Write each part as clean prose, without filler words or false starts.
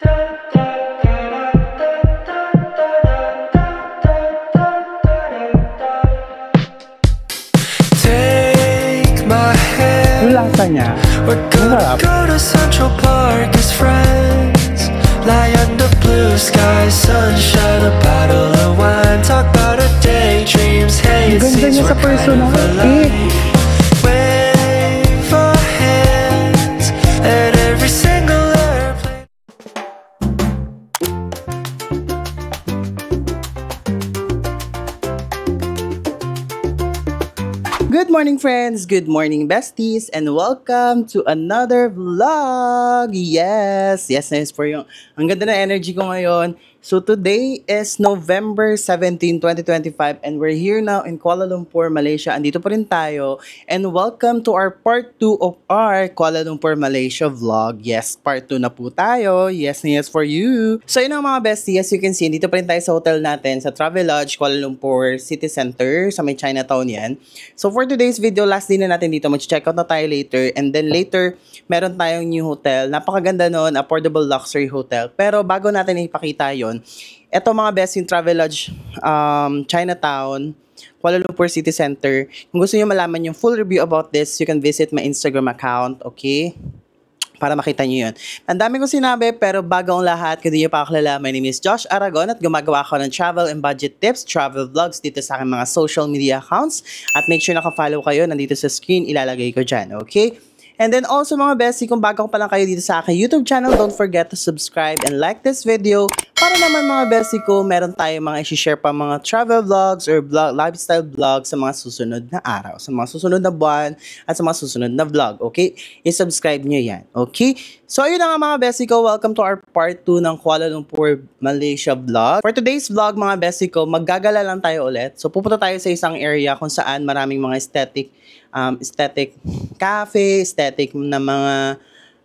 Yung lasa niya, masarap. Go to Central Park as friends. Lie under blue skies, sunshine, a bottle of wine. Talk about our daydreams. Hey, Ang ganda niya sa personal. Wave our hands at every single airplane. Good morning, friends! Good morning, besties! And welcome to another vlog! Yes, for yung... Ang ganda na energy ko ngayon. So today is November 17, 2025 and we're here now in Kuala Lumpur, Malaysia. Andito pa rin tayo. And welcome to our part 2 of our Kuala Lumpur, Malaysia vlog. Yes, part 2 na po tayo. Yes for you. So yun ang mga besties. As you can see, dito pa rin tayo sa hotel natin sa Travelodge, Kuala Lumpur City Center sa may Chinatown yan. So for today's video, last din na natin dito. Mag-check out na tayo later. And then later, meron tayong new hotel. Napakaganda nun, affordable luxury hotel. Pero bago natin ipakita yun, eto mga best yung Travelodge Chinatown, Kuala Lumpur City Center. Kung gusto niyo malaman yung full review about this, you can visit my Instagram account, okay? Para makita niyo yun. Ang dami kong sinabi, pero bago ang lahat, kung di niyo pa kakilala, my name is Josh Aragon at gumagawa ako ng travel and budget tips, travel vlogs dito sa aking mga social media accounts. At make sure naka-follow kayo, nandito sa screen, ilalagay ko dyan, okay? And then also mga bestie, kung bago pa lang kayo dito sa aking YouTube channel, don't forget to subscribe and like this video. Para naman mga bestie ko, meron tayong mga i-share pa mga travel vlogs or lifestyle vlogs sa mga susunod na araw, sa mga susunod na buwan, at sa mga susunod na vlog, okay? I-subscribe nyo yan, okay? So ayun na nga mga bestie ko, welcome to our part 2 ng Kuala Lumpur, Malaysia vlog. For today's vlog mga bestie ko, maggagala lang tayo ulit. So pupunta tayo sa isang area kung saan maraming mga aesthetic cafe, aesthetic na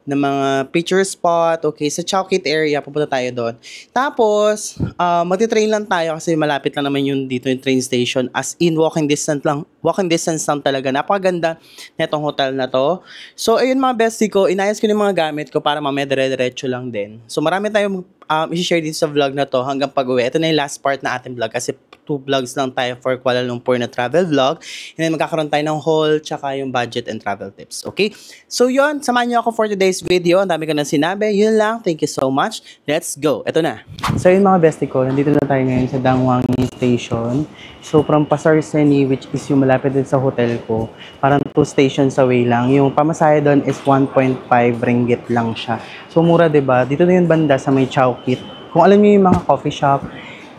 mga picture spot, okay, sa Chowkit area, pupunta tayo doon. Tapos, magti-train lang tayo kasi malapit lang naman yung dito yung train station, as in walking distance lang talaga. Napakaganda netong hotel na to. So, ayun mga bestie ko, inayos ko yung mga gamit ko para mamaya dire-diretso lang din. So, marami tayong i-share dito sa vlog na to hanggang pag-uwi. Ito na yung last part na ating vlog kasi 2 vlogs lang tayo for Kuala Lumpur na travel vlog. And then magkakaroon tayo ng haul tsaka yung budget and travel tips. Okay? So yun, samahan niyo ako for today's video. Ang dami ko na sinabi. Yun lang. Thank you so much. Let's go. Ito na. So yun mga bestie ko, nandito na tayo ngayon sa Dangwangi Station. So from Pasar Seni, which is yung malapit din sa hotel ko, parang 2 stations away lang. Yung pamasahe doon is 1.5 ringgit lang siya. So mura, diba? Dito na yung banda sa may Chowkit. Kung alam niyo yung mga coffee shop,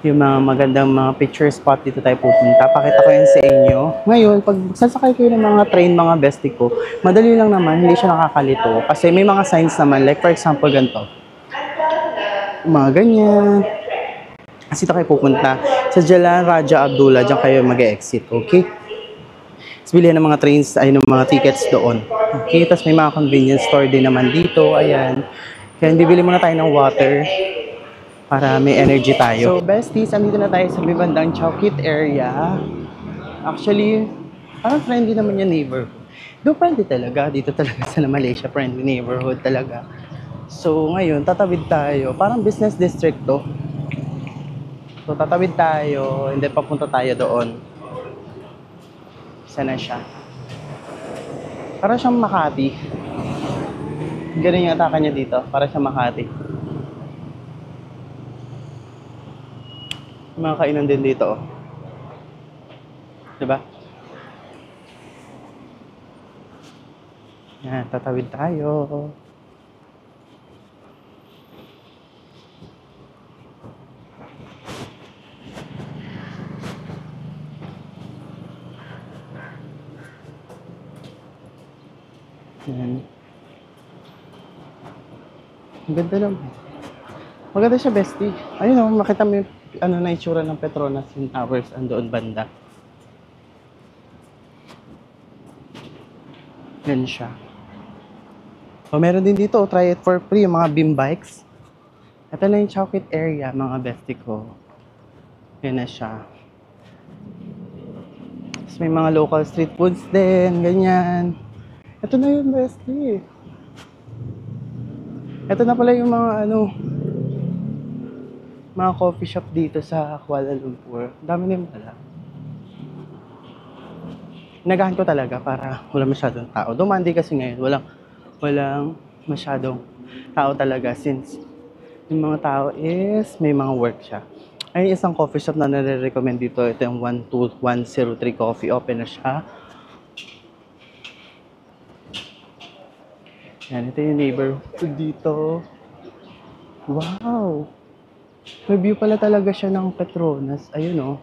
yung mga magandang mga picture spot, dito tayo pupunta. Pakita ko yan sa inyo. Ngayon, pag sasakay kayo ng mga train, mga bestie ko, madali lang naman, hindi siya nakakalito. Kasi may mga signs naman, like for example, ganito. Mga ganyan. Kasi dito kayo pupunta. Sa Jalan Raja Abdullah, dyan kayo mag-exit, okay? Tapos bilhin ng mga trains, ay ng mga tickets doon. Okay, tapos may mga convenience store din naman dito, ayan. Kaya bibili muna tayo ng water para may energy tayo. So besties, andito na tayo sa may bandang Chowkit area. Actually, parang friendly naman yung neighborhood. Though friendly talaga, dito talaga sa Malaysia, friendly neighborhood talaga. So ngayon, tatawid tayo. Parang business district to. So tatawid tayo, and then papunta tayo doon. Sana siya. Parang siyang Makati. Ganun yung atake niya dito, parang siyang Makati. Mga kainan din dito, oh. Diba? Yan, tatawid tayo. Yan. Ang ganda naman. Maganda siya, bestie. Ayun, oh, makita mo yung ano na itsura ng Petronas yung towers andoon banda. Yan siya. O meron din dito, try it for free, yung mga beam bikes. Ito na yung Chowkit area, mga bestie ko. Yan na siya. Tapos may mga local street foods din, ganyan. Ito na yung bestie. Ito na pala yung mga mga coffee shop dito sa Kuala Lumpur. Dami din pala. Inagahan ko talaga para wala masyadong tao. Dumandi kasi ngayon, walang masyadong tao talaga since yung mga tao is may mga work siya. Ay, isang coffee shop na nare-recommend dito. Ito yung 12103 Coffee. Open na siya. Yan, ito yung neighborhood dito. Wow! May view pala talaga siya ng Petronas. Ayun, oh.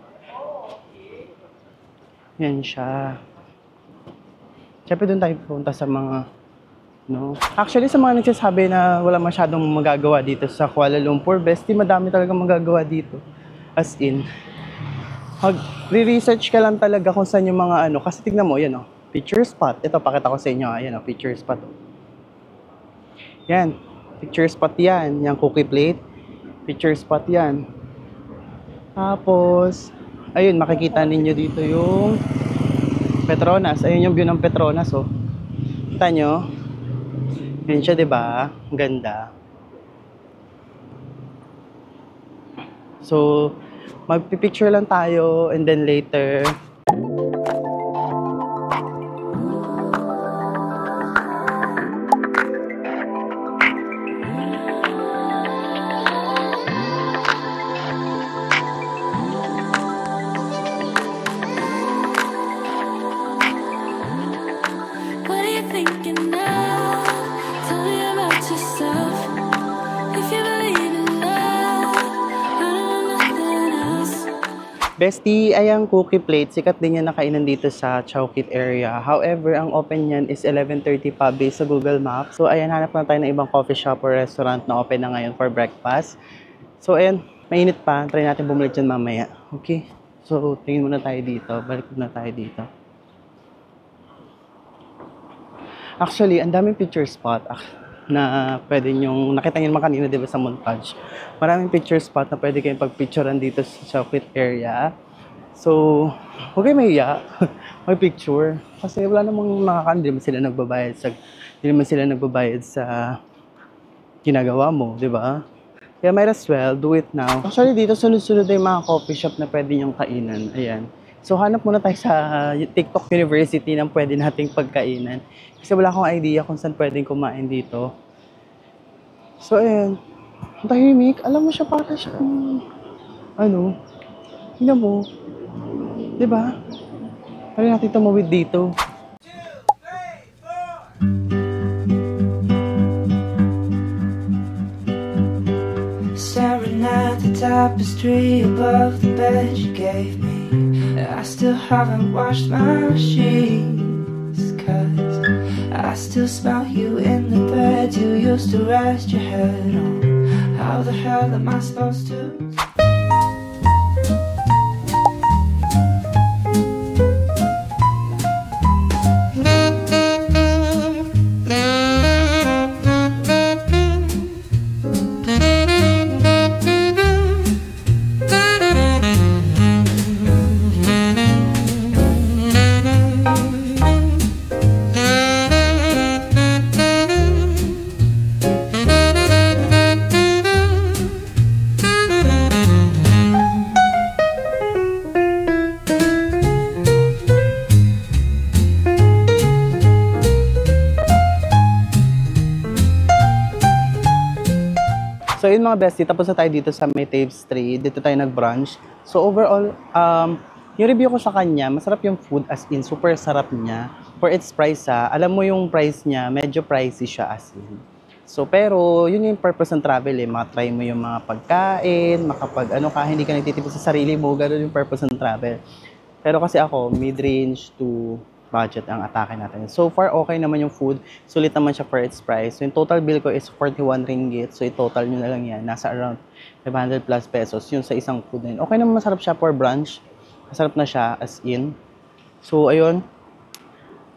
Yan siya. Siyempre doon tayo pupunta sa mga, no? Actually, sa mga nagsasabi na wala masyadong magagawa dito sa Kuala Lumpur, bestie, madami talaga magagawa dito. As in, re-research ka lang talaga kung saan yung mga ano. Kasi tignan mo, yan, oh. Picture spot. Ito, pakita ko sa inyo. Ayan, oh, picture spot. Oh. Yan. Picture spot yan. Yung cookie plate. Picture spot yan. Tapos, ayun, makikita ninyo dito yung Petronas. Ayun yung view ng Petronas, oh. Kita nyo? Yan siya, diba? Ang ganda. So, magpipicture lang tayo and then later, bestie, ayang cookie plate. Sikat din yan nakainan dito sa Chowkit area. However, ang open yan is 11:30 pa based sa Google Maps. So, ayan, hanap na tayo ng ibang coffee shop or restaurant na open na ngayon for breakfast. So, ayan, mainit pa. Try natin bumalik dyan mamaya. Okay? So, tingin muna tayo dito. Balik muna tayo dito. Actually, ang daming picture spot na pwede nyong, nakita nyo naman kanina diba sa montage, maraming picture spot na pwede kayong pagpicturean dito sa Chowkit area. So, huwag kayo mahiya mag-picture kasi wala namang hindi naman sila nagbabayad sa ginagawa mo, di ba? Kaya might as well do it now. Actually dito sunod-sunod na yung mga coffee shop na pwede nyong kainan. Ayan. So, hanap muna tayo sa TikTok University ng pwede nating pagkainan. Kasi wala akong idea kung saan pwedeng kumain dito. So, ayan. Ang tahimik. Alam mo siya, para siya, ano, tingnan mo. Diba? Pwede natin tumawid dito. 2, 3, 4. Staring at the tapestry above the bed you gave me. I still haven't washed my sheets, 'cause I still smell you in the bed you used to rest your head on. How the hell am I supposed to? So yun mga bestie, tapos na tayo dito sa May Tapes 3. Dito tayo nag-brunch. So overall, yung review ko sa kanya, masarap yung food, as in, super sarap niya. For its price alam mo yung price niya, medyo pricey siya as in. So pero, yun yung purpose ng travel eh. Makatry mo yung mga pagkain, hindi ka nagtitipid sa sarili mo, gano'n yung purpose ng travel. Pero kasi ako, mid-range to budget ang atake natin. So far, okay naman yung food. Sulit naman siya for its price. So, yung total bill ko is 41 ringgit. So, i-total nyo na lang yan. Nasa around 500 plus pesos. Yun sa isang food na yun. Okay naman, masarap siya for brunch. Masarap na siya as in. So, ayun.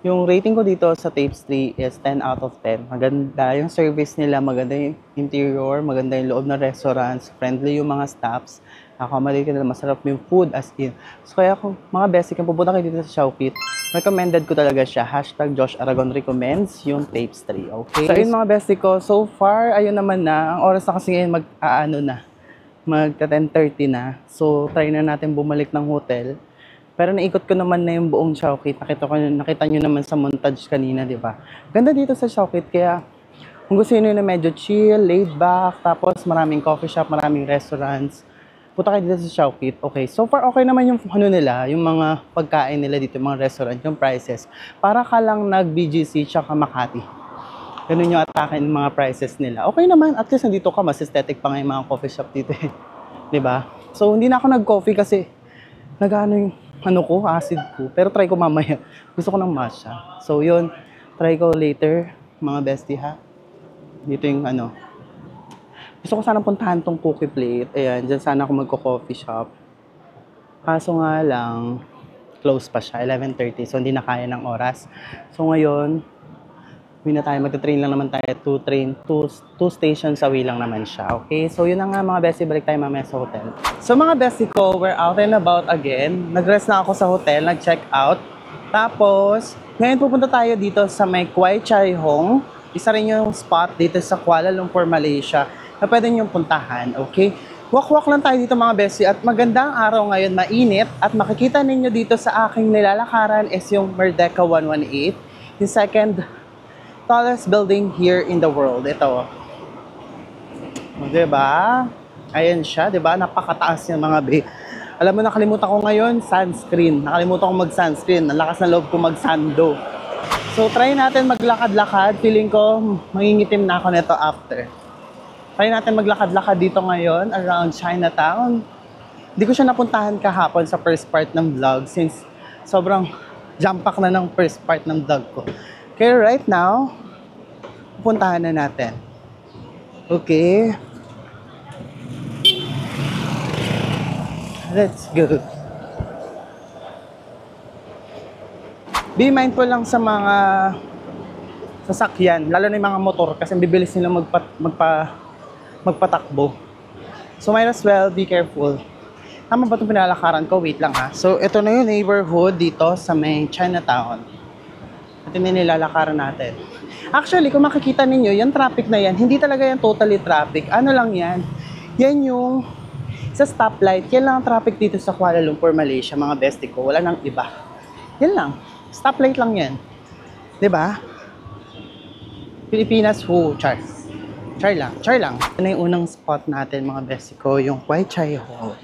Yung rating ko dito sa Tapes 3 is 10 out of 10. Maganda yung service nila. Maganda yung interior. Maganda yung loob ng restaurants. Friendly yung mga staffs. Accommodate nila. Masarap yung food as in. So, kaya kung mga basic, kung pupunta kayo dito sa Chowkit, recommended ko talaga siya. Hashtag Josh Aragon recommends yung Tapes 3. Okay? So, yun mga bestie ko. So far, ayun naman na. Ang oras na kasi ngayon magta 10:30 na. So, try na natin bumalik ng hotel. Pero naikot ko naman na yung buong Chowkit. Nakita nyo naman sa montage kanina, di ba? Ganda dito sa Chowkit, kaya kung gusto nyo na medyo chill, laid back, tapos maraming coffee shop, maraming restaurants, punta kayo dito sa Chowkit. Okay, so far okay naman yung ano nila, yung mga pagkain nila dito, yung mga restaurant, yung prices. Para ka lang nag-BGC tsaka Makati. Ganun yung atake ng mga prices nila. Okay naman, at least nandito ka, mas aesthetic pa nga yung mga coffee shop dito eh. Diba? So, hindi na ako nag-coffee kasi nag-ano yung acid ko. Pero try ko mamaya. Gusto ko ng matcha. So, yun. Try ko later, mga bestie ha. Dito yung Gusto ko sana puntahan tong cookie plate. Ayan, dyan sana ako magko-coffee shop. Kaso nga lang, close pa siya, 11:30. So, hindi na kaya ng oras. So, ngayon, na tayo, magta-train lang naman tayo, two stations away lang naman siya, okay? So, yun na nga mga bestie, balik tayo mamaya sa hotel. So, mga bestie ko, we're out and about again. Nag-rest na ako sa hotel, nag-check out. Tapos, ngayon pupunta tayo dito sa may Kwai Chai Hong. Isa rin yung spot dito sa Kuala Lumpur, Malaysia, na pwede nyo puntahan, okay? Walk-walk lang tayo dito mga bestie, at magandang araw ngayon, mainit, at makikita ninyo dito sa aking nilalakaran is yung Merdeka 118, yung second tallest building here in the world. Ito. Diba? Ayan siya, diba? Napakataas yung mga Alam mo, nakalimutan ko ngayon, sunscreen. Nakalimutan ko mag-sunscreen. Ang lakas na loob ko mag-sando. So, try natin maglakad-lakad. Feeling ko, mangingitim na ako nito after. Try natin maglakad-lakad dito ngayon around Chinatown. Hindi ko siya napuntahan kahapon sa first part ng vlog since sobrang jump pack na ng first part ng vlog ko. Okay, right now, pupuntahan na natin. Okay. Let's go. Be mindful lang sa mga sasakyan, lalo na yung mga motor kasi bibilis nila magpatakbo. So might as well be careful. Tama ba itong pinalakaran ko? Wait lang ha. So ito na yung neighborhood dito sa may Chinatown. At nilalakaran natin. Actually, kung makikita ninyo, yung traffic na yan, hindi talaga yan totally traffic. Ano lang yan? Yan yung sa stoplight. Yan lang ang traffic dito sa Kuala Lumpur, Malaysia, mga bestie ko. Wala nang iba. Yan lang. Stoplight lang yan. Diba? Pilipinas, char. Char lang. Char lang. Ito na yung unang spot natin, mga bestie ko, yung Kwai Chai Hong.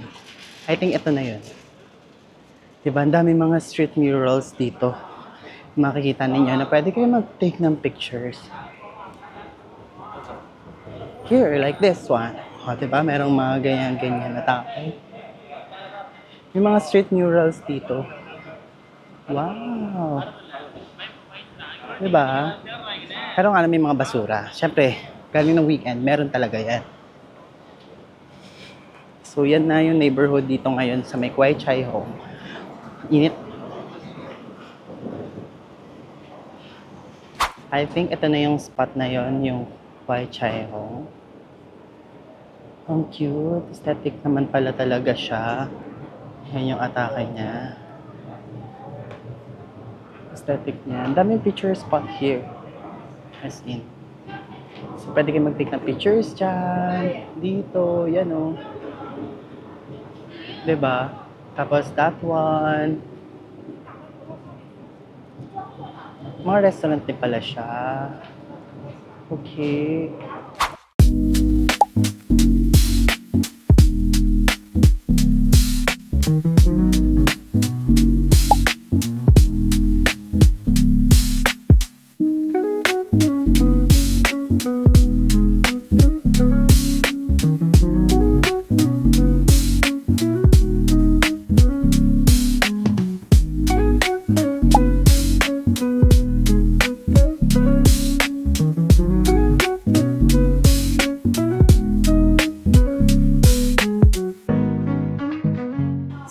I think ito na yun. Diba? Ang dami mga street murals dito. Makikita ninyo na pwede kayo mag-take ng pictures. Here, like this one. O, diba? Merong mga ganyan-ganyan na tao. Yung mga street murals dito. Wow! Diba? Pero nga may mga basura. Siyempre, galing ng weekend, meron talaga yan. So, yan na yung neighborhood dito ngayon sa may Kwai Chai Hong. Init. I think ito na yung spot na yon, yung Kwai Chai Hong. Ang cute. Aesthetic naman pala talaga siya. Yan yung atake niya. Aesthetic niya. Ang daming picture spot here. As in. So, pwede kayo mag-take ng pictures dyan. Dito. Yan o. Diba? Tapos that one. Mga restaurant din pala siya. Okay.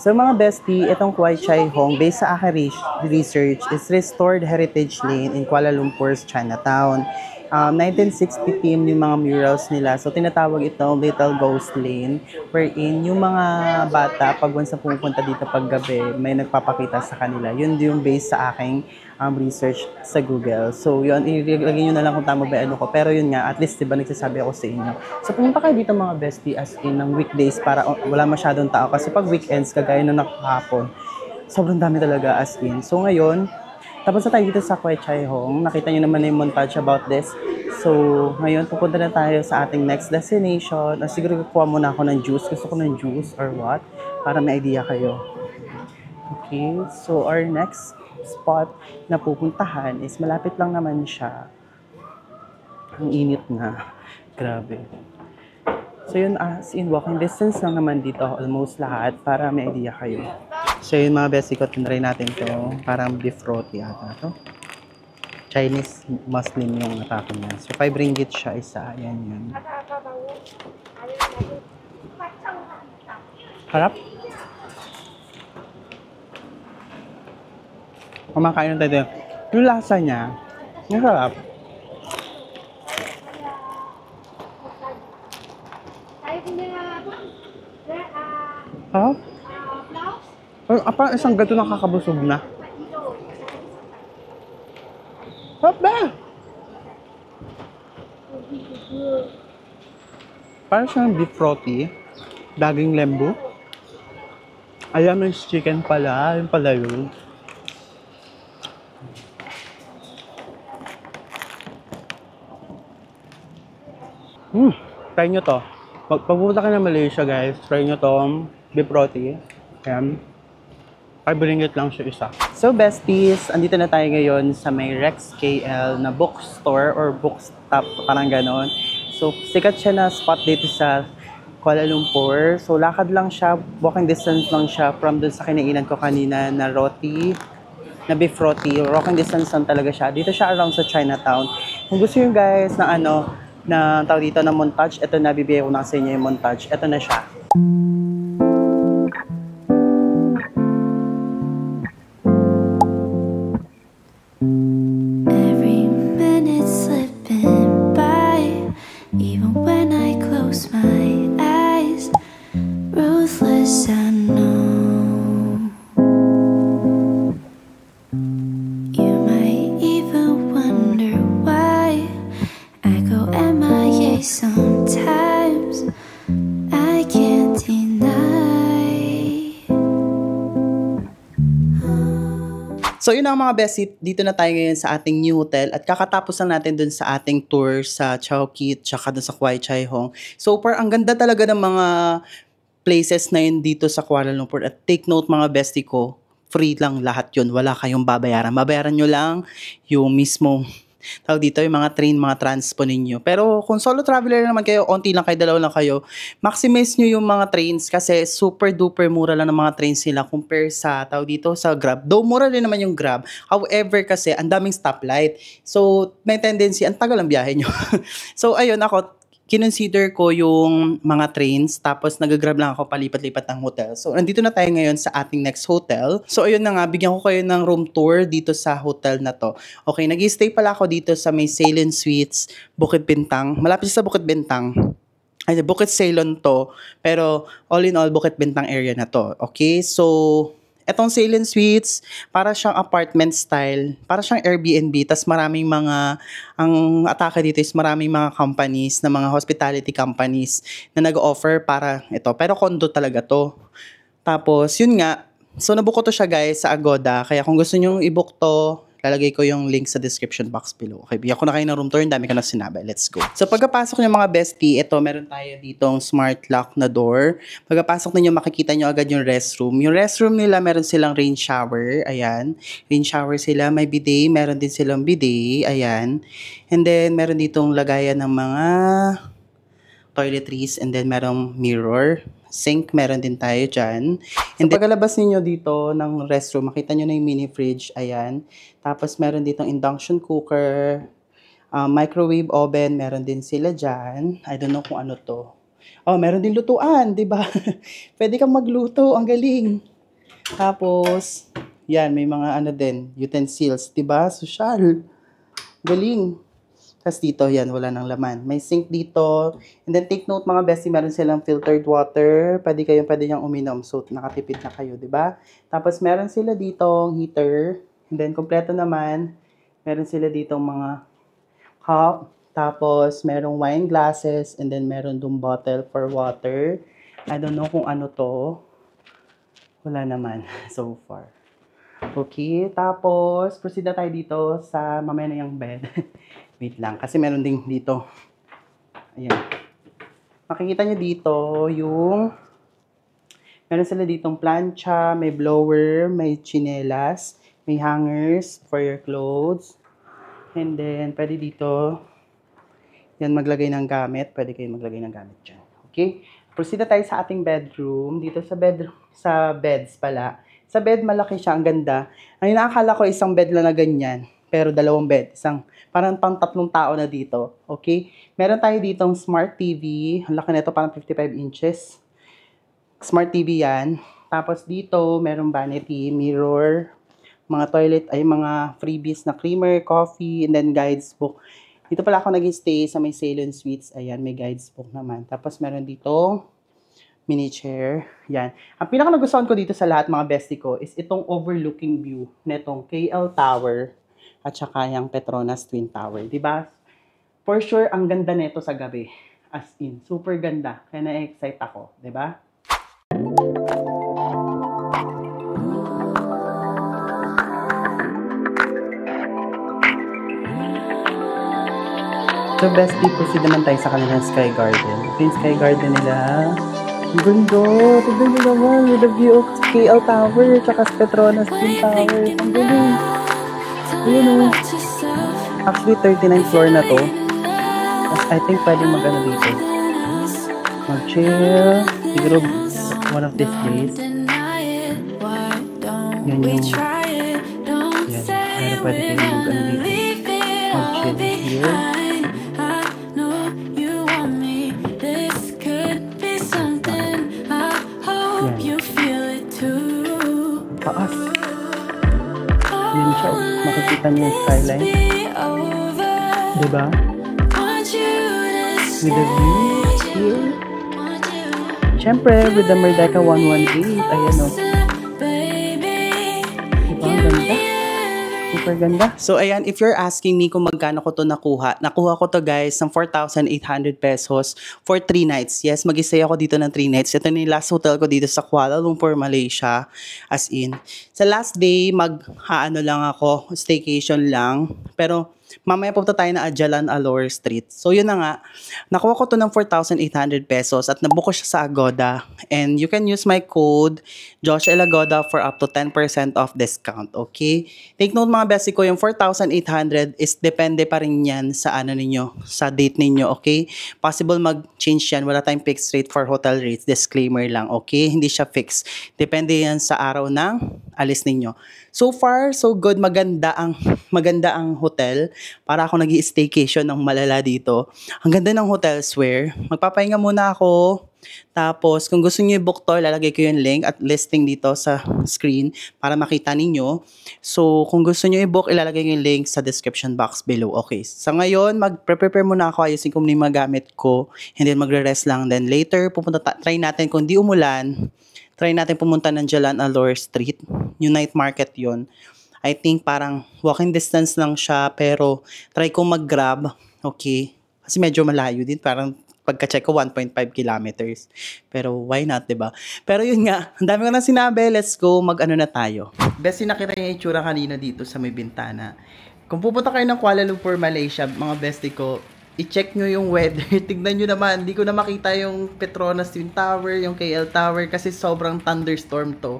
So mga bestie, itong Kwai Chai Hong, based sa aking research, is Restored Heritage Lane in Kuala Lumpur's Chinatown. 1960 theme yung mga murals nila. So, tinatawag ito Little Ghost Lane, wherein yung mga bata, pag once na pumupunta dito pag gabi, may nagpapakita sa kanila. Yun yung based sa aking research sa Google. So, yun, ilagay nyo na lang kung tama ba ano ko. Pero yun nga, at least, diba, nagsasabi ako sa inyo. So, pumunta kayo dito mga bestie as in ng weekdays para wala masyadong tao. Kasi pag weekends, kagaya nung nakahapon, sobrang dami talaga as in. So, ngayon, tapos na tayo dito sa Khwai Chai Hong. Nakita nyo naman na yung montage about this. So, ngayon pupunta na tayo sa ating next destination. Siguro kukuha muna ako ng juice. Gusto ko ng juice or what? Para may idea kayo. Okay, so our next spot na pupuntahan is malapit lang naman siya. Ang init na. Grabe. So yun, as in walking distance lang naman dito, almost lahat, para may idea kayo. So yun mga best, ikot tinry natin to. Parang beef roti ata to. Chinese Muslim yung atake niya. So 5 ringgit siya isa. Ayan yun. Harap. Kumakain na tayo. Yung lasa niya, yung harap. Ha? Parang isang gato nakakabusog na. Hop ba? Parang siyang beef roti. Daging lembu. Ayan, may chicken pala. Yung pala yun. Try nyo to. Pagpupunta ka ng Malaysia guys, try nyo to. Beef roti. Ayan. 5 ringgit lang siya isa. So besties, andito na tayo ngayon sa may Rex KL na bookstore or bookstop, parang ganon. So sikat siya na spot dito sa Kuala Lumpur. So lakad lang siya, walking distance lang siya from dun sa kinainan ko kanina na roti, na beef roti. Walking distance lang talaga siya. Dito siya around sa Chinatown. Kung gusto nyo guys na na tawag dito na montage, ito na, bibigay ko na sa inyo yung montage. Ito na siya. Every minute slipping by, even when I close my eyes, ruthless I know. You might even wonder why I go MIA sometimes. I can't deny. So yun ang mga bestie, dito na tayo ngayon sa ating new hotel at kakatapos lang natin dun sa ating tour sa Chowkit tsaka dun sa Khwai Chai Hong. So ang ganda talaga ng mga places na yun dito sa Kuala Lumpur at take note mga bestie ko, free lang lahat yun, wala kayong babayaran. Babayaran nyo lang yung mismo tawag dito, yung mga train, mga transpo ninyo. Pero kung solo traveler naman kayo, onti lang kayo, dalawa lang kayo, maximize nyo yung mga trains kasi super duper mura lang ng mga trains nila compare sa, tawag dito, sa Grab. Though mura rin naman yung Grab. However kasi, ang daming stoplight. So, may tendency, ang tagal ang biyahe nyo. So, ayun, ako, kinonsider ko yung mga trains, tapos nag-grab lang ako palipat-lipat ng hotel. So, nandito na tayo ngayon sa ating next hotel. So, ayun na nga, bigyan ko kayo ng room tour dito sa hotel na to. Okay, nag-stay pala ako dito sa may Ceylon Suites, Bukit Bintang. Malapit sa Bukit Bintang. Ay, Bukit Ceylon to. Pero, all in all, Bukit Bintang area na to. Okay, so etong Ceylon Suites, para siyang apartment style, para siyang Airbnb, tas maraming mga, ang atake dito is maraming mga companies, na mga hospitality companies, na nag-offer para ito. Pero condo talaga to. Tapos, yun nga, so nabook ko to siya guys sa Agoda, kaya kung gusto nyo i-book to, lalagay ko yung link sa description box below. Okay, bigyan ko na kayo ng room tour. Ang dami ko na sinabi. Let's go. So, pagkapasok nyo mga bestie, ito, meron tayo ditong smart lock na door. Pagkapasok ninyo, makikita nyo agad yung restroom. Yung restroom nila, meron silang rain shower. Ayan. Rain shower sila. May bidet. Meron din silang bidet. Ayan. And then, meron ditong lagayan ng mga toiletries. And then, merong mirror. Sink, meron din tayo dyan. And then, pagkalabas ninyo dito ng restroom, makita nyo na yung mini fridge. Ayan. Tapos, meron ditong induction cooker, microwave oven, meron din sila dyan. I don't know kung ano to. Oh, meron din lutuan, di ba? Pwede kang magluto, ang galing. Tapos, yan, may mga ano din, utensils, di ba? Social. Galing. Tapos dito, yan, wala nang laman. May sink dito. And then take note mga bestie, meron silang filtered water. Pwede niyang uminom. So, nakatipid na kayo, di ba? Tapos meron sila ditong heater. And then, kompleto naman. Meron sila ditong mga cup. Tapos, merong wine glasses. And then, meron dong bottle for water. I don't know kung ano to. Wala naman so far. Okay, tapos proceed na tayo dito sa mamaya na yung bed. Wait lang, kasi meron din dito. Ayan. Makikita nyo dito yung meron sila ditong plancha, may blower, may chinelas, may hangers for your clothes. And then, pwede dito, yan maglagay ng gamit. Pwede kayo maglagay ng gamit dyan. Okay? Proceed na tayo sa ating bedroom. Dito sa bedroom, sa beds pala. Sa bed, malaki siya. Ang ganda. Ang inaakala ko isang bed lang na ganyan. Pero dalawang bed. Parang pang 3 tao na dito. Okay? Meron tayo ditong smart TV. Ang laki nito, parang 55 inches. Smart TV yan. Tapos dito, merong vanity, mirror, mga toilet, ay mga freebies na creamer, coffee, and then guides book. Dito pala ako nag-stay sa may Ceylon Suites. Ayan, may guides book naman. Tapos meron dito mini chair. Yan. Ang pinaka nagustuhan ko dito sa lahat mga bestie ko is itong overlooking view netong KL Tower at saka yung Petronas Twin Tower. Diba? For sure, ang ganda neto sa gabi. As in, super ganda. Kaya na-excite ako. Diba? So, bestie, proceed naman tayo sa kanilang Sky Garden. Ito yung Sky Garden nila. Ang ganda! Tignan nyo naman with the view of KL Tower tsaka Petronas Twin Tower. Ang galing! Ayan o. Actually, 39th floor na to. Tapos, I think pwede mag-ano dito. Mag-chill. Siguro, one of these days. Yan yung... Yan. Pero pwede kayo mag-ano dito. Mag-chill here. Taas. Yan siya. Makikita niyo yung skyline. Diba? With the view here. Siyempre, with the Merdeka 118. Ayan o. Diba? Ang ganda. Super ganda. So, ayan, if you're asking me kung magkano ko to nakuha ko to guys ng 4,800 pesos for 3 nights. Yes, mag-stay ako dito ng 3 nights. Ito na yung last hotel ko dito sa Kuala Lumpur, Malaysia. As in, sa last day, lang ako, staycation lang. Pero, mamaya pupunta tayo na Jalan Alor Street. So, yun na nga. Nakuha ko to ng 4,800 pesos at nabook ko siya sa Agoda. And you can use my code, Josh L. Agoda, for up to 10% off discount. Okay? Take note mga besi ko, yung 4,800 is depende pa rin yan sa ano ninyo, sa date ninyo. Okay? Possible mag-change yan. Wala tayong fixed rate for hotel rates. Disclaimer lang. Okay? Hindi siya fixed. Depende yan sa araw ng alis ninyo. So far, so good. Maganda ang hotel. Para ako nag-i-staycation ng malala dito. Ang ganda ng hotel, swear. Magpapahinga muna ako. Tapos, kung gusto niyo i-book to, lalagay ko yung link at listing dito sa screen para makita ninyo. So, kung gusto niyo i-book, ilalagay ko yung link sa description box below. Okay. Sa ngayon, mag-prepare muna ako. Ayusin ko muna yung mga gamit ko. And then, magre-rest lang. Then, later, try natin kung di umulan. Try natin pumunta ng Jalan Alor Street. Yung night market yon. I think parang walking distance lang siya, pero try kong mag-grab. Okay? Kasi medyo malayo din. Parang pagka-check ko, 1.5 kilometers. Pero why not, diba? Pero yun nga, ang dami ko na sinabi. Let's go, mag-ano na tayo. Best nakita yung itsura kanina dito sa may bintana. Kung pupunta kayo ng Kuala Lumpur, Malaysia, mga bestie ko, i-check nyo yung weather. Tignan nyo naman, hindi ko na makita yung Petronas Twin Tower, yung KL Tower, kasi sobrang thunderstorm to.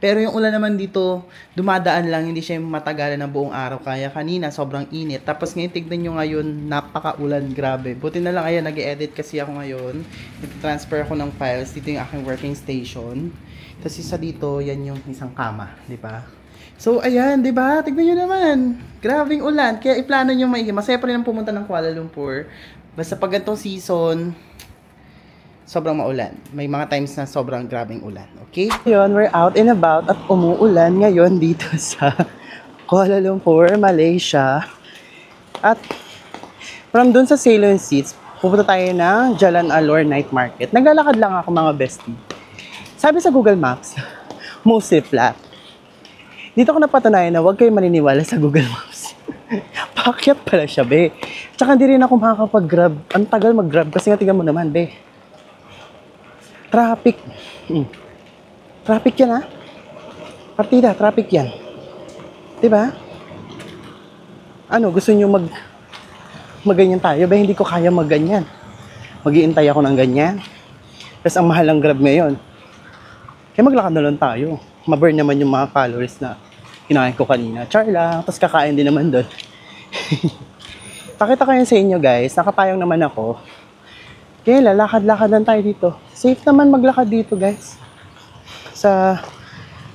Pero yung ulan naman dito, dumadaan lang, hindi siya matagalan ng buong araw. Kaya kanina, sobrang init. Tapos ngayon, tignan nyo ngayon, napaka-ulan, grabe. Buti na lang, ayan, nag-edit kasi ako ngayon. Nag-transfer ako ng files. Dito yung aking working station. Tapos isa dito, yan yung isang kama, di ba? So, ayan, di ba? Tignan nyo naman. Grabing ulan. Kaya iplano nyo maigi. Masaya pa rin ang pumunta ng Kuala Lumpur. Basta pag ganitong season, sobrang maulan. May mga times na sobrang grabing ulan. Okay? Ngayon, we're out and about at umuulan ngayon dito sa Kuala Lumpur, Malaysia. At From dun sa Ceylon Seats, pupunta tayo ng Jalan Alor Night Market. Naglalakad lang ako mga bestie. Sabi sa Google Maps, mostly flat. Dito ko napatunayan na huwag kayo maniniwala sa Google Maps. Paakyat pala siya, be. Tsaka hindi rin ako makakapag-grab. Ang tagal mag-grab kasi nga tingnan mo naman, be. Traffic. Traffic yan, ha? Partida, traffic yan. Diba? Ano, gusto nyo magganyan tayo? Ba, hindi ko kaya magganyan. Mag-iintay ako ng ganyan. Tapos ang mahal ng Grab ngayon. Kaya maglakad na lang tayo. Ma-burn naman yung mga calories na kinain ko kanina. Char lang. Tapos kakain din naman doon. Pakita ko yun sa inyo guys. Nakapayong naman ako. Kaya lalakad-lakad lang tayo dito. Safe naman maglakad dito guys. Sa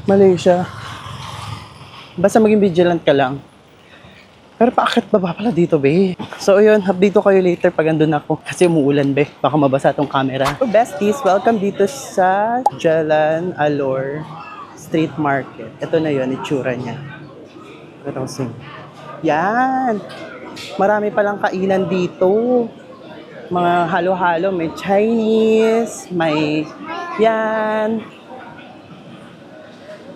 Malaysia. Basta maging vigilant ka lang. Pero paakit baba pala dito, be. So, yun. Update ko kayo later pag andun ako. Kasi umuulan, be. Baka mabasa tong camera. So, besties, welcome dito sa Jalan Alor Street Market. Ito na yun, itsura niya. Ito kasi. Yan. Marami palang kainan dito. Mga halo-halo. May Chinese. May yan.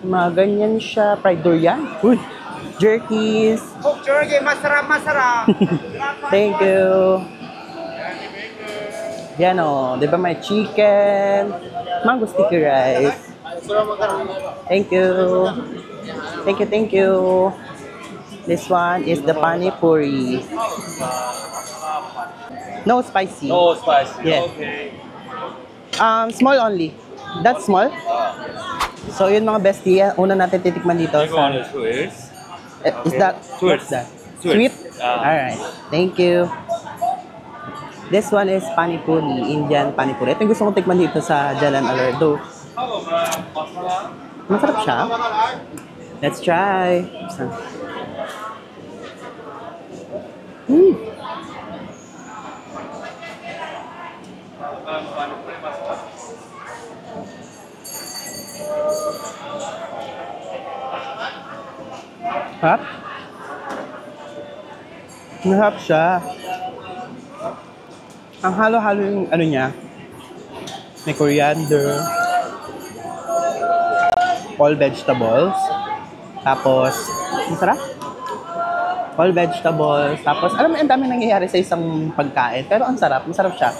Mga ganyan siya. Fried durian. Uy. Jerkies. Oh, jerky, masarap. Thank you. Yan o. Di ba may chicken? Mango sticky rice. Thank you. Thank you. This one is the pani puri. No spicy. No spicy. Yes. Okay. Small only. That's small. So yun mga bestie, una natin titikman dito You sa... want to is? Is that... Sweet. What's that? Sweet. Sweet? Alright. Thank you. This one is pani puri, Indian pani puri. Ito yung gusto kong tikman dito sa Jalan Alor. Masarap siya. Let's try. Harap? Masarap siya. Ang halo-halo yung ano niya. May coriander. All vegetables. Tapos, masarap. All vegetables. Tapos, alam mo, ang dami nangyayari sa isang pagkain. Pero ang sarap. Masarap siya.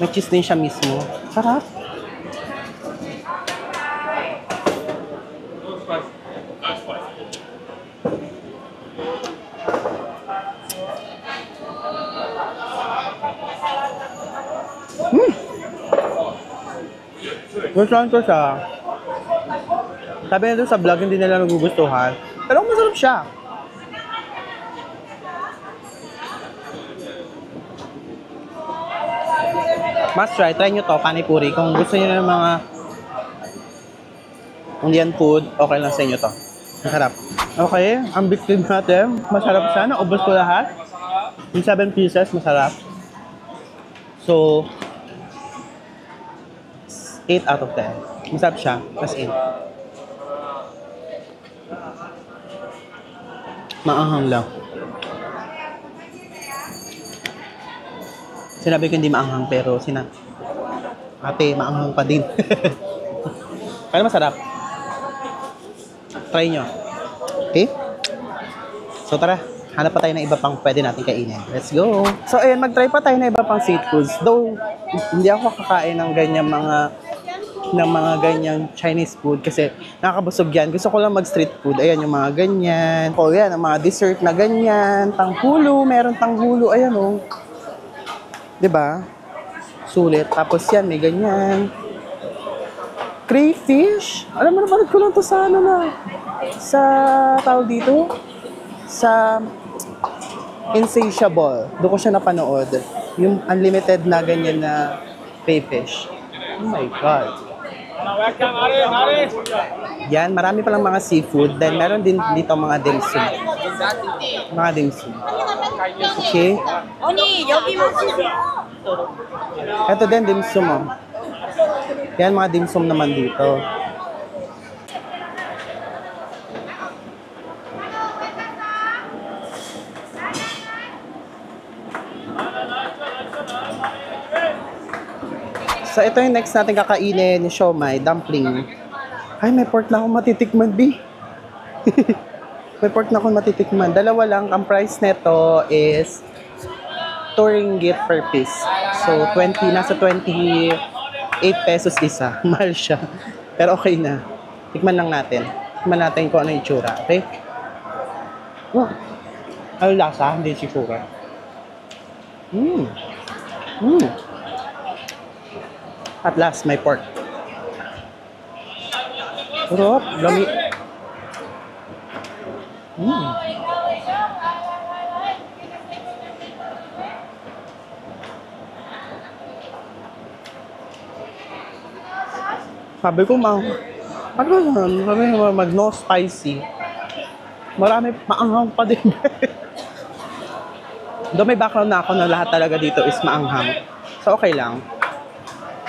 May cheese din siya mismo. Sarap. Gustuhan ko siya. Sabi na doon sa vlog, hindi nila nagugustuhan. Pero masarap siya. Must try. Try nyo to, pani puri. Kung gusto nyo ng mga Indian food, okay lang sa inyo to. Masarap. Okay, ang biscuit natin. Masarap siya. Naubos ko lahat. Yung 7 pieces, masarap. So, 8 out of 10. Masarap siya. As in. Maanghang lang. Sinabi ko hindi maanghang pero ate, maanghang pa din. Pero masarap. Try nyo. Okay? So tara, hanap pa tayo ng iba pang pwede natin kainin. Let's go! So ayun, mag-try pa tayo ng iba pang street foods. Though, hindi ako kakain ng mga ganyang Chinese food kasi nakakabusog yan. Gusto ko lang mag-street food. Ayan, yung mga ganyan. O yan, ang mga dessert na ganyan. Tanghulo, meron tanghulo. Ayan o. Diba? Sulit. Tapos yan, may ganyan. Crayfish. Alam mo, napanood ko lang to sa sa tawag dito. Sa Insatiable. Doon ko siya napanood. Yung unlimited na ganyan na crayfish. Oh my God. Yan, marami palang mga seafood. Then, meron din dito mga dim sum. Mga dim sum. Okay. Ito din dim sum, oh. Yan, mga dim sum naman dito. So, ito yung next natin kakainin, yung siomai, dumpling. Ay, may pork na akong matitikman, B. May pork na akong matitikman. Dalawa lang, ang price nito is 2 ringgit per piece. So, nasa 28 pesos isa. Mahal siya. Pero okay na. Tikman lang natin. Tikman natin kung ano yung itsura. Okay? Oh. Ano lasa? Hindi yung itsura. At last, may pork. Sarap. Lami. Sabi ko, mag no spicy. Marami maanghang pa din. Doon may background na ako na lahat talaga dito is maanghang. So, okay lang.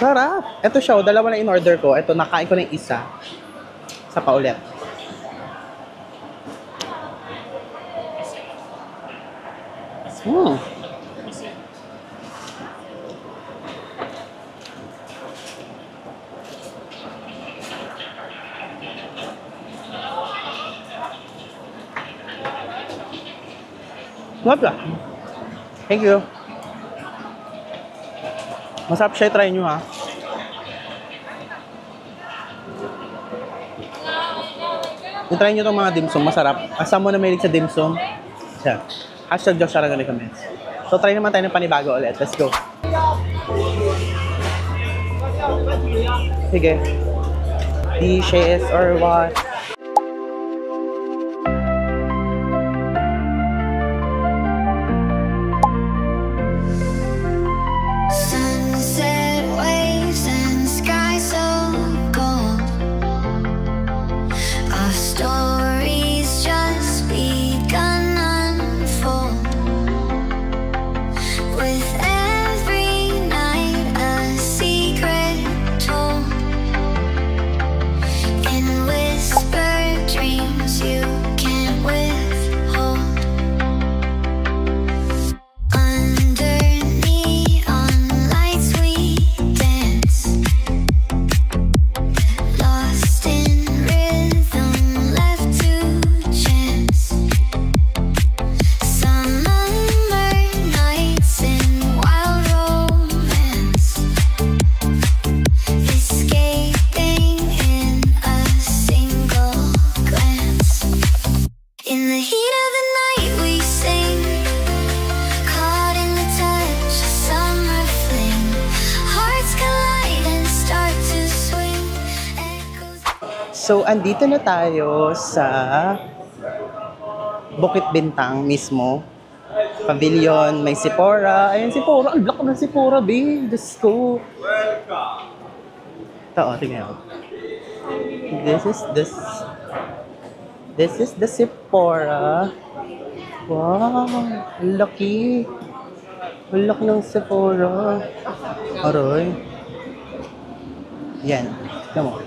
Sarap. Ito siya, dalawa na in-order ko. Ito, nakain ko na yung isa. Isa pa ulit. Sarap. Thank you. Masarap siya, try nyo ha. I-try nyo itong mga dimsum, masarap. Asa mo na mahilig sa dimsum? Siya. #Josh Aragon comments. So try naman tayo ng panibago ulit. Let's go. Sige. Dishes or what? So, andito na tayo sa Bukit Bintang mismo. Pavilion, may Sephora. Ayan, Sephora. Ang laki ng Sephora, babe. Diyos ko. Ito, tingnan mo. This is the Sephora. Wow, ang laki. Ang laki ng Sephora. Aroy. Yan. Tignan mo.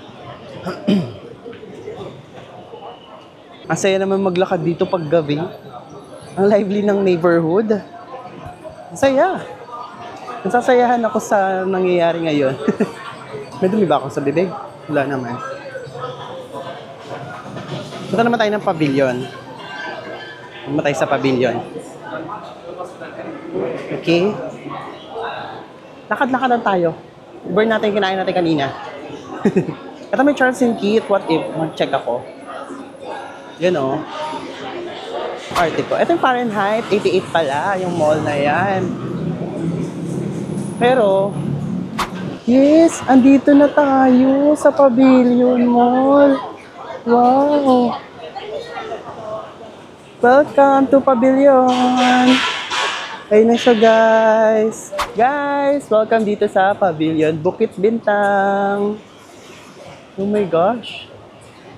Ang saya naman maglakad dito pag gabi. Ang lively ng neighborhood. Ang saya. Nasasayahan ako sa nangyayari ngayon. May dumi ba ako sa bibig? Wala naman. Punta naman tayo ng pavilion. Punta tayo sa pavilion. Okay. Lakad-lakad lang tayo. Burn natin yung kinain natin kanina. Ito may Charles & Keith. What if? Mag-check ako. Yan o. Article. Ito yung Fahrenheit 88 pala. Yung mall na yan. Pero, yes, andito na tayo sa Pavilion Mall. Wow. Welcome to Pavilion. Ayun na siya, guys. Guys, welcome dito sa Pavilion Bukit Bintang. Oh my gosh.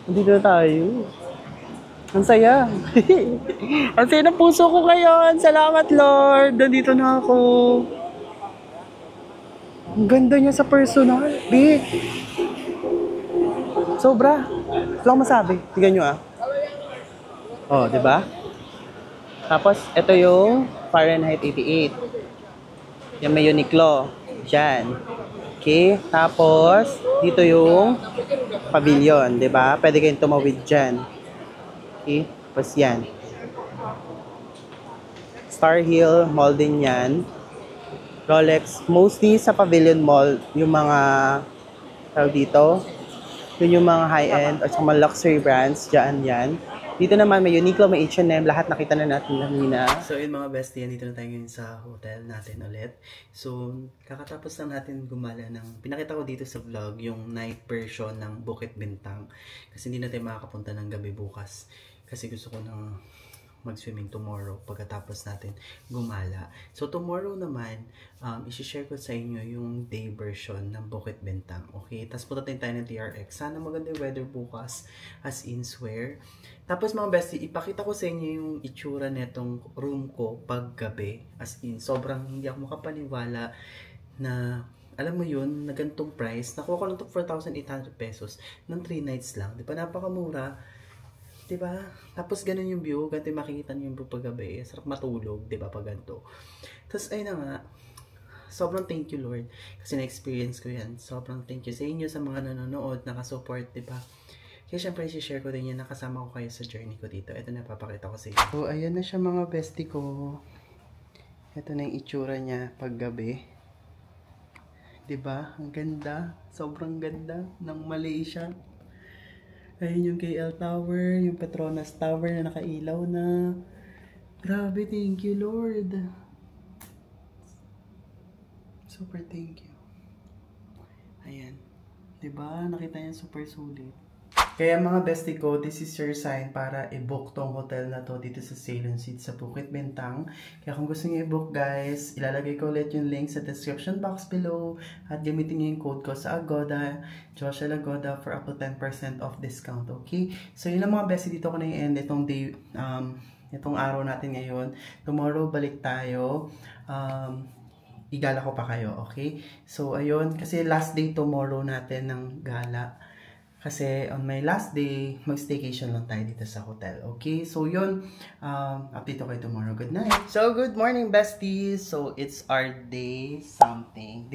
Andito na tayo. Ang saya. Ang saya ng puso ko ngayon. Salamat, Lord. Nandito na ako. Ang ganda niya sa personal. Big. Sobra. Wala akong masabi. Tignan nyo ah. Oh, di ba? Tapos, ito yung Fahrenheit 88. Yan may Uniqlo. Diyan. Okay. Tapos, dito yung pavilion. Di ba? Pwede kayong tumawid dyan. Okay. Tapos yan. Star Hill Mall din yan. Rolex. Mostly sa Pavilion Mall, yung mga tawag dito, yun yung mga high-end at mga luxury brands. Diyan yan. Dito naman may Uniqlo, may H&M, lahat nakita na natin kanina. So yun mga bestie, dito na tayo ngayon sa hotel natin ulit. So kakatapos lang natin gumala ng, pinakita ko dito sa vlog, yung night version ng Bukit Bintang. Kasi hindi natin makakapunta ng gabi bukas. Kasi gusto ko nang mag-swimming tomorrow pagkatapos natin gumala. So tomorrow naman, isi-share ko sa inyo yung day version ng Bukit Bintang. Okay? Tapos punta tayo ng TRX. Sana maganda yung weather bukas, as in swear. Tapos mga bestie, ipakita ko sa inyo yung itsura netong room ko pag gabi. As in, sobrang hindi ako makapaniwala na, alam mo yun, na ganitong price. Nakuha ko lang ito 4,800 pesos ng 3 nights lang. Di ba? Napakamura. Diba? Tapos ganun yung view, ganito yung makikita niyo yung view pag gabi. Sarap matulog, diba? Pag ganito. Tapos ayun na nga, sobrang thank you Lord. Kasi na-experience ko yan. Sobrang thank you sa inyo, sa mga nanonood, nakasupport, diba? Kaya syempre, i-share ko din yan, nakasama ko kayo sa journey ko dito. Ito na, papakita ko sa inyo. So, ayan na siya mga bestie ko. Ito na yung itsura niya pag gabi. Diba? Ang ganda. Sobrang ganda ng Malaysia. Ayun yung KL Tower, yung Petronas Tower na nakailaw na. Grabe, thank you Lord. Super thank you. Ayan. Diba? Nakita niya super sulit. Kaya mga bestie ko, this is your sign para i-book tong hotel na to dito sa Ceylon Seed sa Bukit Bintang. Kaya kung gusto niyo i-book guys, ilalagay ko ulit yung link sa description box below at gamitin niyo yung code ko sa Agoda, Joshua Agoda for up to 10% off discount, okay? So yun lang mga bestie, dito ko na i-end itong day, itong araw natin ngayon. Tomorrow balik tayo. Igala ko pa kayo, okay? So ayun, kasi last day tomorrow natin ng gala. Kasi on my last day, mag-staycation lang tayo dito sa hotel. Okay? So, yun. Update ko kayo tomorrow. Good night. So, good morning, besties. So, it's our day something.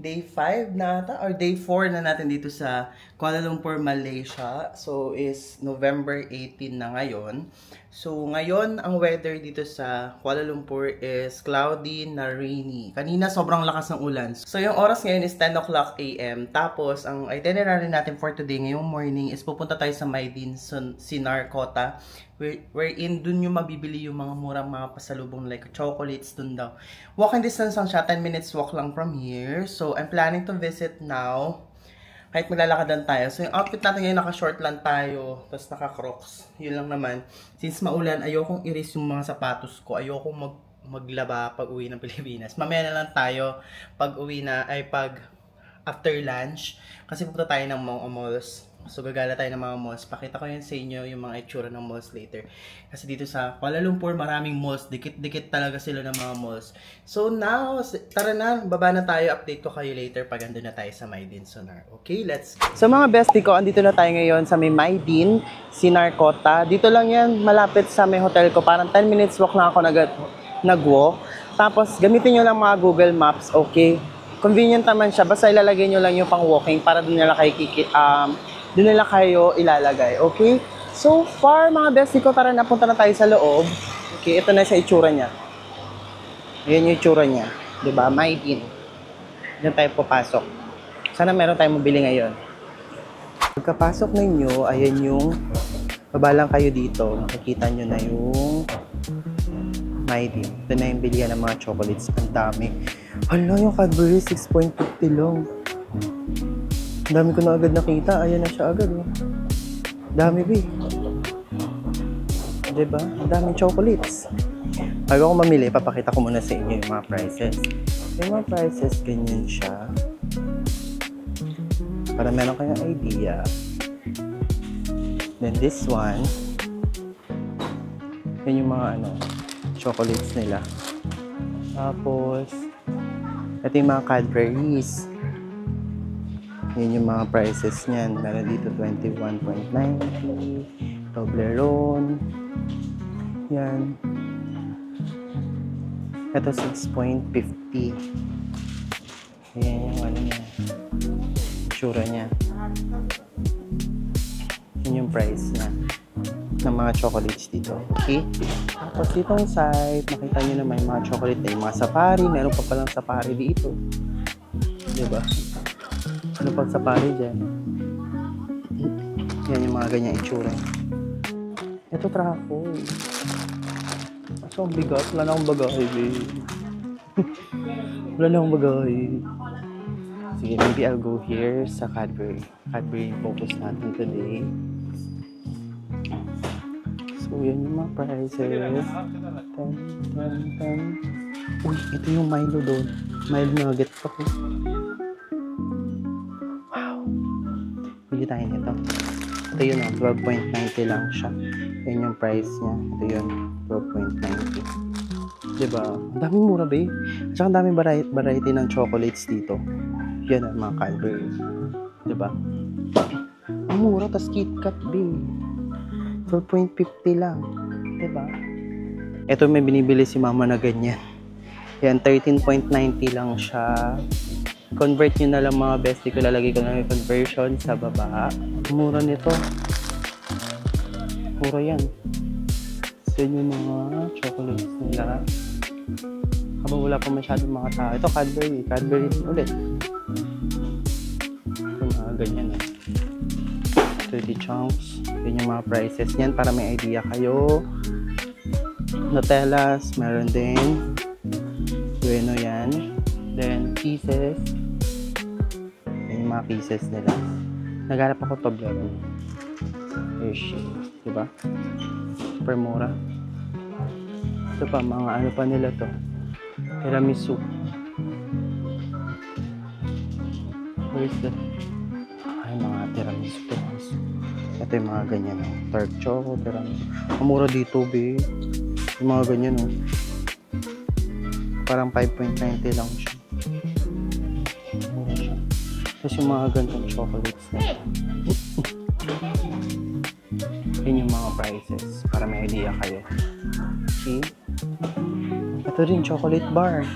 Day 5 na ata, or day 4 na natin dito sa Kuala Lumpur, Malaysia. So, is November 18 na ngayon. So, ngayon, ang weather dito sa Kuala Lumpur is cloudy na rainy. Kanina, sobrang lakas ng ulan. So, yung oras ngayon is 10 o'clock AM. Tapos, ang itinerary natin for today, ngayong morning, is pupunta tayo sa Maydin, Sinar Kota. Wherein, dun yung mabibili yung mga murang mga pasalubong like chocolates dun daw. Walking distance lang siya, 10 minutes walk lang from here. So, I'm planning to visit now. Kahit maglalakadan tayo. So, yung outfit natin ngayon, naka-short lang tayo. Tapos, naka-crocs. Yun lang naman. Since maulan, ayokong i-risk yung mga sapatos ko. Ayokong maglaba pag uwi ng Pilipinas. Mamaya na lang tayo pag uwi na, ay pag after lunch. Kasi pupunta tayo ng mga malls. So, gagala tayo ng mga malls. Pakita ko yan sa inyo yung mga itsura ng malls later. Kasi dito sa Kuala Lumpur, maraming malls. Dikit-dikit talaga sila ng mga malls. So, now, tara na. Baba na tayo. Update ko kayo later pag andun na tayo sa Maydin, Sinar. Okay, let's go. So, mga bestie ko, andito na tayo ngayon sa may Maydin, Sinar Kota. Dito lang yan, malapit sa may hotel ko. Parang 10 minutes walk lang ako nag-walk. Tapos, gamitin nyo lang mga Google Maps, okay? Convenient naman siya. Basta ilalagay nyo lang yung pang-walking para doon nila kayo ilalagay, okay? So far, mga bestie ko, tara na, punta na tayo sa loob. Okay, ito na sa itsura niya. Ayan yung itsura niya. Diba? Maydin. Diyan tayo papasok. Sana meron tayong mabili ngayon. Pagkapasok ninyo, ayan yung, baba lang kayo dito. Makikita nyo na yung Maydin. Ito na yung bilihan ng mga chocolates. Ang dami. Hala, yung Cadbury, 6.50 lang. Ang dami ko na agad nakita. Ayan na siya agad. Oh. Dami, ba? Diba? Ang daming chocolates. Bago ako mamili, papakita ko muna sa inyo yung mga prices. Yung mga prices, ganyan siya. Para meron kayong idea. Then this one, yan yung mga chocolates nila. Tapos, Ito yung mga Cadbury's. Yun yung mga prices niyan. Meron dito 21.90, Toblerone. Yan. Ito 6.50. Ayan yung ano niya. Tsura niya. Yun yung price niya ng mga chocolates dito. Okay? Tapos ditong side, makita nyo naman yung mga chocolate na yung mga safari. Meron pa palang safari dito. Diba? Ano pang safari dyan? Yan yung mga ganyang itsura. Ito trafo. So, ang bigat. Wala na akong bagahe, babe. Wala na akong bagahe. Sige, maybe I'll go here sa Cadbury. Cadbury yung focus natin today. So, yan yung mga prices. 10. Uy, ito yung Milo doon. Milo nugget pa ko. Wow. Bili tayo nito. Ito yun, 12.90 lang siya. Yan yung price niya. Ito yun, 12.90. Diba? Ang daming mura, ba? At saka ang daming variety ng chocolates dito. Yan ang mga Cadbury. Diba? Ang mura, tas KitKat, ba? 12.50 lang. Diba? Ito may binibili si mama na ganyan. Yan, 13.90 lang siya. Convert nyo na lang mga bestie ko. Lalagay ko na yung conversion sa baba. Mura nito. Mura yan. So yun yung mga chocolates nila. Habang wala pa masyadong mga tao. Ito Cadbury. Cadbury din ulit. Ito mga ganyan. 30 chunks. Yun yung mga prices niyan para may idea kayo. Nutellas. Meron din. Bueno yan. Then pieces. Yun yung mga pieces nila. Naghanap ako Toblerone. Hershey. Diba? Super mura. Ito pa, mga ano pa nila to. Tiramisu. Where is that? Ay, mga tiramisu. Ito yung mga ganyan. Dark choco, tiramisu. Ang mura dito, be. Yung mga ganyan, oh. Parang 5.90 lang siya. Mura siya. Tapos yung mga ganitong chocolates na ito. Yun yung mga prices para may idea kayo. See? Ito rin, chocolate bar.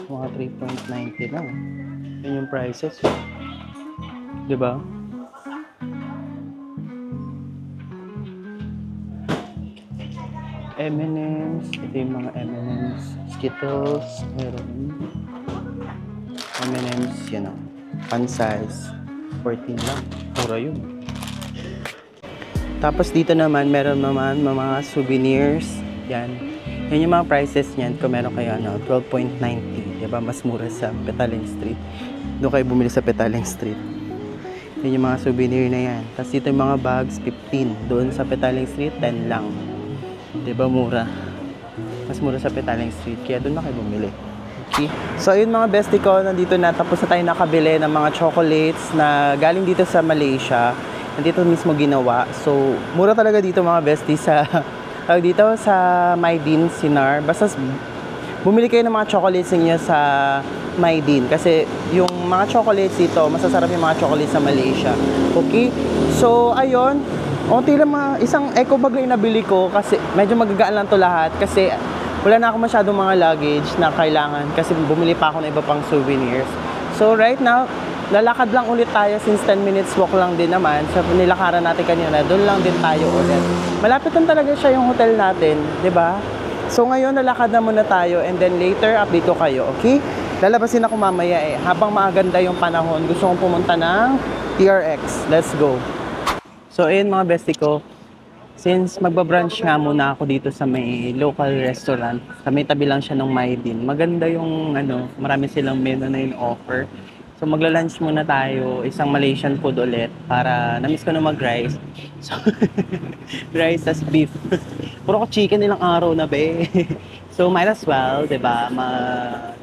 Mga 3.90 lang. Yun yung prices. Diba? M&M's. Ito yung mga M&M's. Skittles. Meron. M&M's, yun o. Fun size. 14 lang. Mura yun. Tapos dito naman, meron naman mga souvenirs. Yan. Yan yung mga prices niyan. Kung meron kayo, 12.90. Diba? Mas mura sa Petaling Street. Doon kayo bumili sa Petaling Street. Yan yung mga souvenir na yan. Tapos dito yung mga bags, 15. Doon sa Petaling Street, 10 lang. Diba mura? Mas mura sa Petaling Street. Kaya doon na kayo bumili. Okay. So ayun mga bestie ko, nandito na. Tapos na tayo nakabili ng mga chocolates na galing dito sa Malaysia. Nandito mismo ginawa. So mura talaga dito mga bestie sa dito sa Mydin, Sinar. Basta bumili kayo ng mga chocolates niyo sa Mydin. Kasi yung mga chocolates dito, masasarap yung mga chocolates sa Malaysia. Okay? So ayun. Unti lang isang eco bag lang nabili ko kasi medyo magagaan lang to lahat. Kasi wala na ako masyadong mga luggage na kailangan kasi bumili pa ako ng iba pang souvenirs. So right now, lalakad lang ulit tayo since 10 minutes walk lang din naman. Sa nilakaran natin kanina, doon lang din tayo ulit. Malapit lang talaga siya yung hotel natin, di ba? So ngayon, lalakad na muna tayo and then later, update ko kayo, okay? Lalabasin ako mamaya eh. Habang maganda yung panahon, gusto kong pumunta ng TRX. Let's go! So ayun mga bestie ko, since magbabrunch nga muna ako dito sa may local restaurant, sa may tabi lang siya ng Mydin. Maganda yung marami silang menu na yung offer. So magla-lunch muna tayo, isang Malaysian food ulit para na-miss ko na mag-rice. So rice as beef. Puro ko chicken ilang araw na be. So might as well, 'di ba? Mag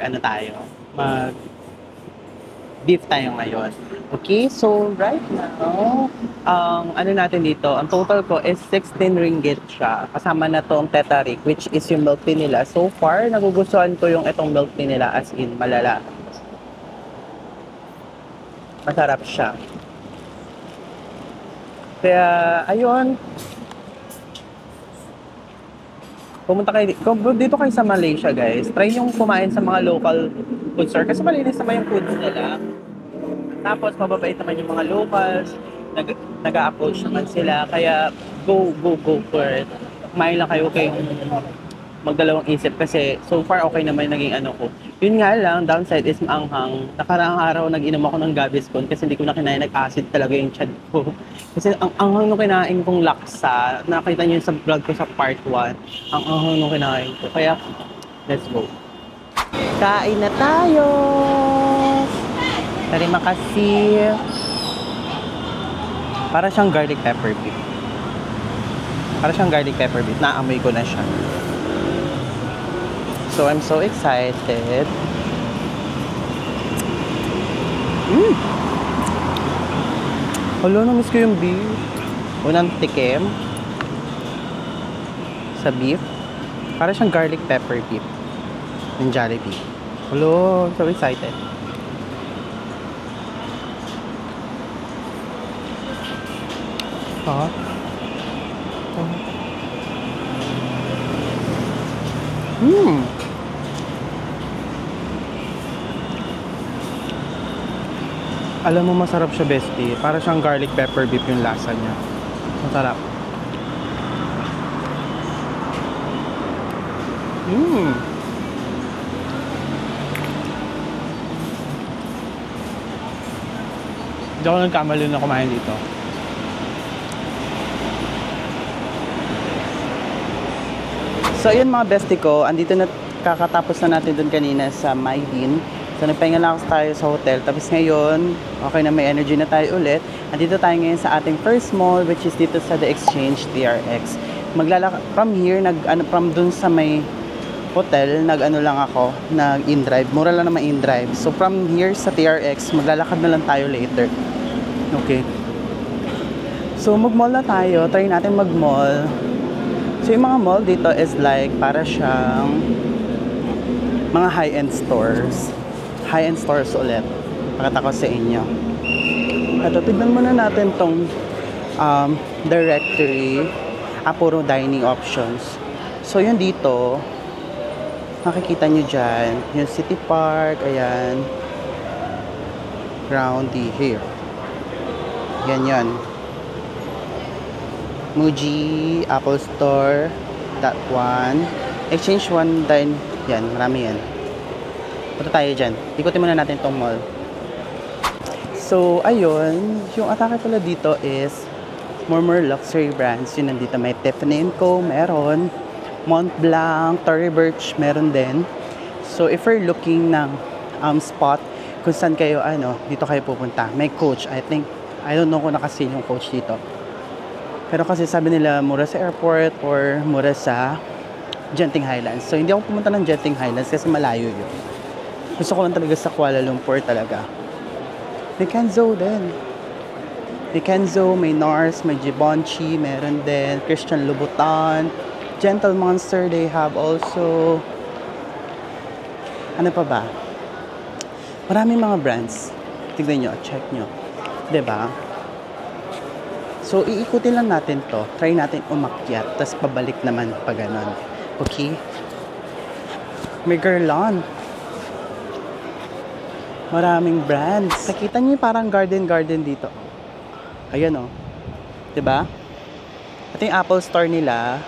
beef tayo ngayon. Okay, so right now, ang ano natin dito, ang total ko is 16 ringgit siya. Kasama na tong Tetarik, which is yung milk tea nila. So far, nagugustuhan ko yung itong milk tea nila, as in, malala. Masarap siya. Kaya, ayun. Pumunta kayo, kung dito kayo sa Malaysia, guys, try yung kumain sa mga local food store. Kasi malinis naman yung foods nila. Tapos, mababait naman yung mga locals. Nag-a-approach naman sila. Kaya, go for it. Kumain lang kayo kayong magdalawang isip. Kasi, so far, okay naman yung naging ano ko. Yun nga lang, downside is maanghang. Nakaraang araw, nag-inom ako ng Gaviscon kasi hindi ko na kinain. Nag-acid talaga yung tiyan ko. Kasi ang anghang nung kinain kong laksa, nakita niyo sa vlog ko sa part 1, ang anghang nung kinain ko. Kaya, let's go. Kain na tayo! Terima kasih. Para siyang garlic pepper beef. Para siyang garlic pepper beef. Naamoy ko na siya. So, I'm so excited. Hala, na-miss ko yung beef. Unang tikim sa beef. Para siyang garlic pepper beef. Yung Jollibee. Hala, so excited. Ha? Alam mo, masarap siya, bestie. Para siyang garlic pepper beef yung lasa niya. Masarap. Hindi ako nagkamali na kumain dito. So, yun mga bestie ko. Andito na, kakatapos na natin dun kanina sa Maydin. So, nagpahinga lang tayo sa hotel. Tapos ngayon, okay na, may energy na tayo ulit. Andito tayo ngayon sa ating first mall, which is dito sa The Exchange TRX. From here, from dun sa may hotel, lang ako, nag-in-drive. Mura lang naman in-drive. So, from here sa TRX, maglalakad na lang tayo later. Okay. So, mag-mall na tayo. Try natin mag-mall. So, yung mga mall dito is like, para siyang mga high-end stores. High-end stores ulit. Pakita ko sa inyo. Ito, tignan muna natin tong directory. Puro dining options. So, yun dito, makikita nyo dyan, yung City Park, ayan. Groundy here. Yan yun. Muji, Apple Store, that one. Exchange one, dine. Yan, marami yan. Punta tayo dyan. Ikutin muna natin tong mall. So, ayun. Yung atake pala dito is more luxury brands. Yun nandito. May Tiffany & Co. Meron. Montblanc, Tory Burch. Meron din. So, if you're looking ng spot kung saan kayo, dito kayo pupunta. May Coach. I don't know kung nakasin yung Coach dito. Pero kasi sabi nila, mura sa airport or mura sa Genting Highlands. So, hindi ako pumunta ng Genting Highlands kasi malayo yun. Gusto ko lang talaga sa Kuala Lumpur talaga. May Kenzo din. May Kenzo, may Nars, may Givenchy, meron din. Christian Louboutin, Gentle Monster, they have also. Ano pa ba? Maraming mga brands. Tignan nyo, check nyo. Diba? So, iikutin lang natin to. Try natin umakyat. Tapos pabalik naman pag ganon. Okay? May Guerlain. Maraming brands. Nakita niyo parang garden dito. Ayan o. Diba? Ito yung Apple Store nila.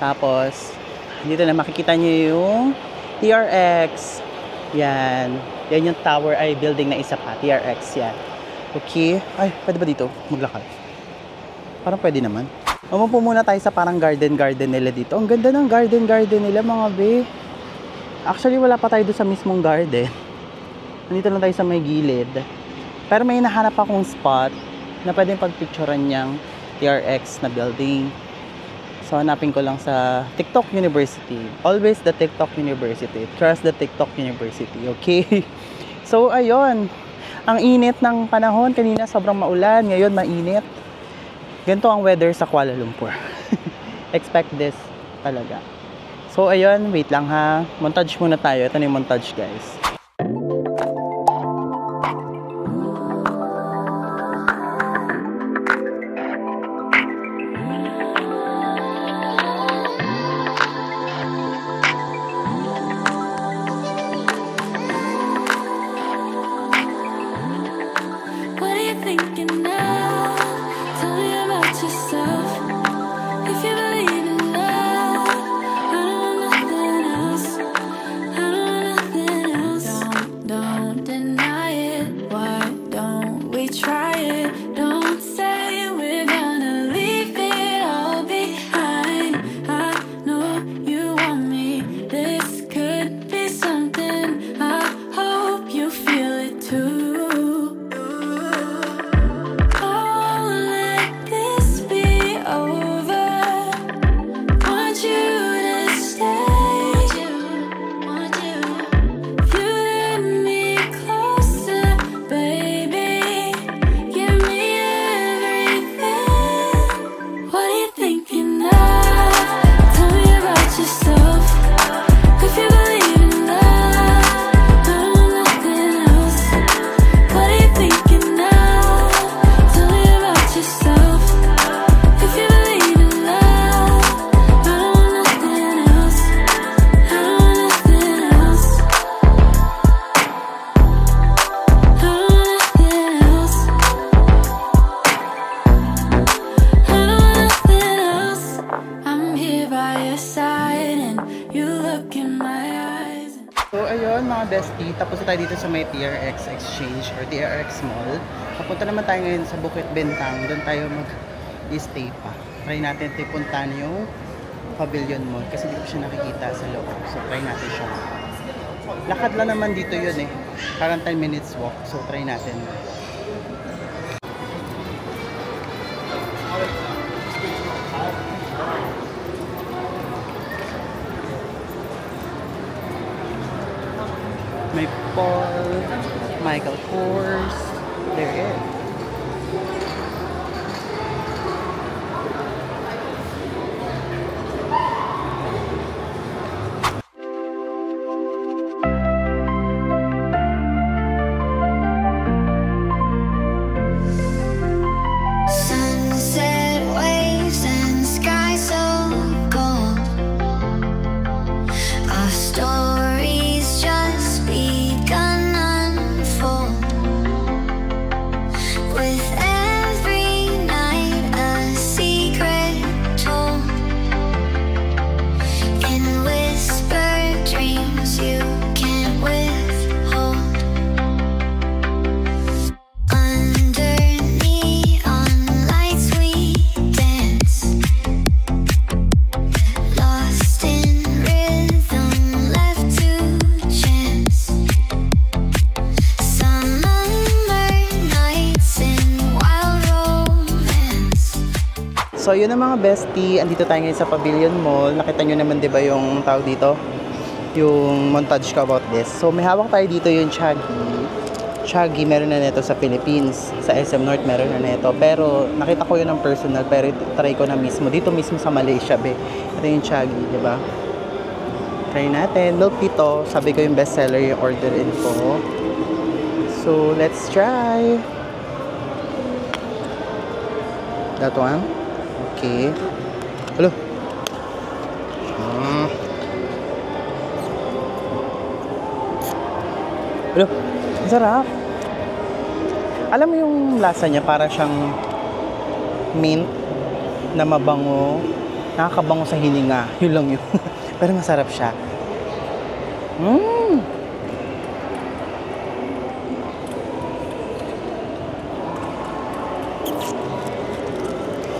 Tapos, dito na makikita niyo yung TRX. Yan. Yan yung tower ay building na isa pa. TRX yan. Okay. Ay, pwede ba dito? Maglakad. Parang pwede naman. Umupo muna tayo sa parang garden nila dito. Ang ganda ng garden nila mga be. Actually, wala pa tayo doon sa mismong garden. Nandito lang tayo sa may gilid. Pero may nahanap akong spot na pwedeng pagpicturean niyang TRX na building. So, hanapin ko lang sa TikTok University. Always the TikTok University. Trust the TikTok University. Okay? So, ayun. Ang init ng panahon. Kanina sobrang maulan. Ngayon, mainit. Ganito ang weather sa Kuala Lumpur. Expect this talaga. So, ayun, wait lang ha. Montage muna tayo. Ito na yung montage, guys. So ayun mga bestie, tapos na tayo dito sa may TRX Exchange or TRX Mall. Papunta naman tayo ngayon sa Bukit Bintang, doon tayo mag-stay pa. Try natin puntahan yung Pavilion Mall kasi dito siya nakikita sa loob. So try natin siya. Lakad lang naman dito yun eh, parang 10 minutes walk. So try natin. May Paul, Michael Kors, there is. Sunset waves and sky so cold. Our stories just begun unfold. With every night a secret told. In whispered dreams you can't withhold. Under neon lights we dance, lost in rhythm, left to chance. Summer nights in wild romance. So yun ang mga bestie, andito tayo ngayon sa Pavilion Mall. Nakita nyo naman 'di ba yung tawag dito? Yung montage ko about this. So may hawak tayo dito yung Chaggy, meron na nito sa Philippines. Sa SM North meron na nito. Pero nakita ko yun ng personal, pero try ko na mismo. Dito mismo sa Malaysia, be. Ito yung Chaggy, di ba? Try natin. Milk dito, sabi ko yung bestseller yung order info. So, let's try. That one. Okay. Hello. Hello. Ang sarap. Alam mo yung lasa niya, para siyang mint na mabango. Nakakabango sa hininga. Yun lang yun. Pero masarap siya.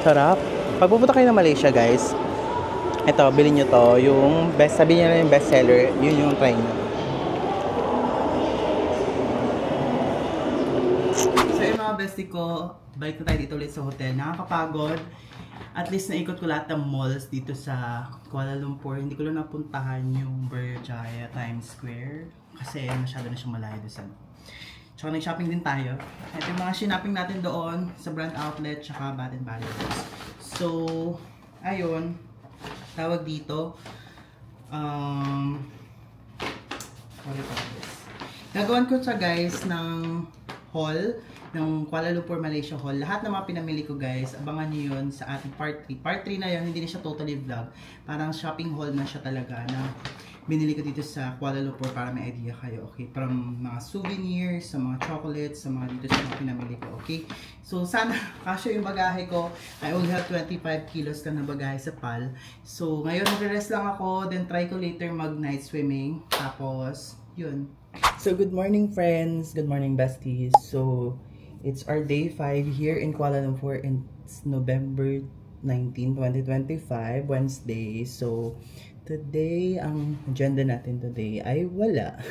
Sarap. Pag pupunta kayo ng Malaysia, guys, ito, bilhin nyo to. Yung best, sabi niya na yung best seller, yun yung try nyo. So yung mga bestie ko, balik na tayo dito ulit sa hotel. Nakakapagod. At least naikot ko lahat ng malls dito sa Kuala Lumpur. Hindi ko lang napuntahan yung Berjaya Times Square kasi masyado na siyang malayo doon sa Tsaka nag-shopping din tayo. Ito yung mga shinaping natin doon sa brand outlet tsaka Bath & Body Works. So, ayun. Tawag dito. Gagawin ko siya guys ng haul ng Kuala Lumpur, Malaysia haul. Lahat ng mga pinamili ko guys, abangan nyo yun sa ating part 3. Part 3 na yun, hindi na siya totally vlog. Parang shopping haul na siya talaga na binili ko dito sa Kuala Lumpur para may idea kayo, okay? From mga souvenirs, sa mga chocolates, sa mga dito sa mga pinamili ko, okay? So, sana kasya yung bagahe ko. I only have 25 kilos lang na bagahe sa PAL. So, ngayon mag-rest lang ako, then try ko later mag-night swimming. Tapos, yun. So, good morning friends! Good morning besties! So, it's our day 5 here in Kuala Lumpur and it's November 19, 2025, Wednesday. So, today, ang agenda natin today ay wala.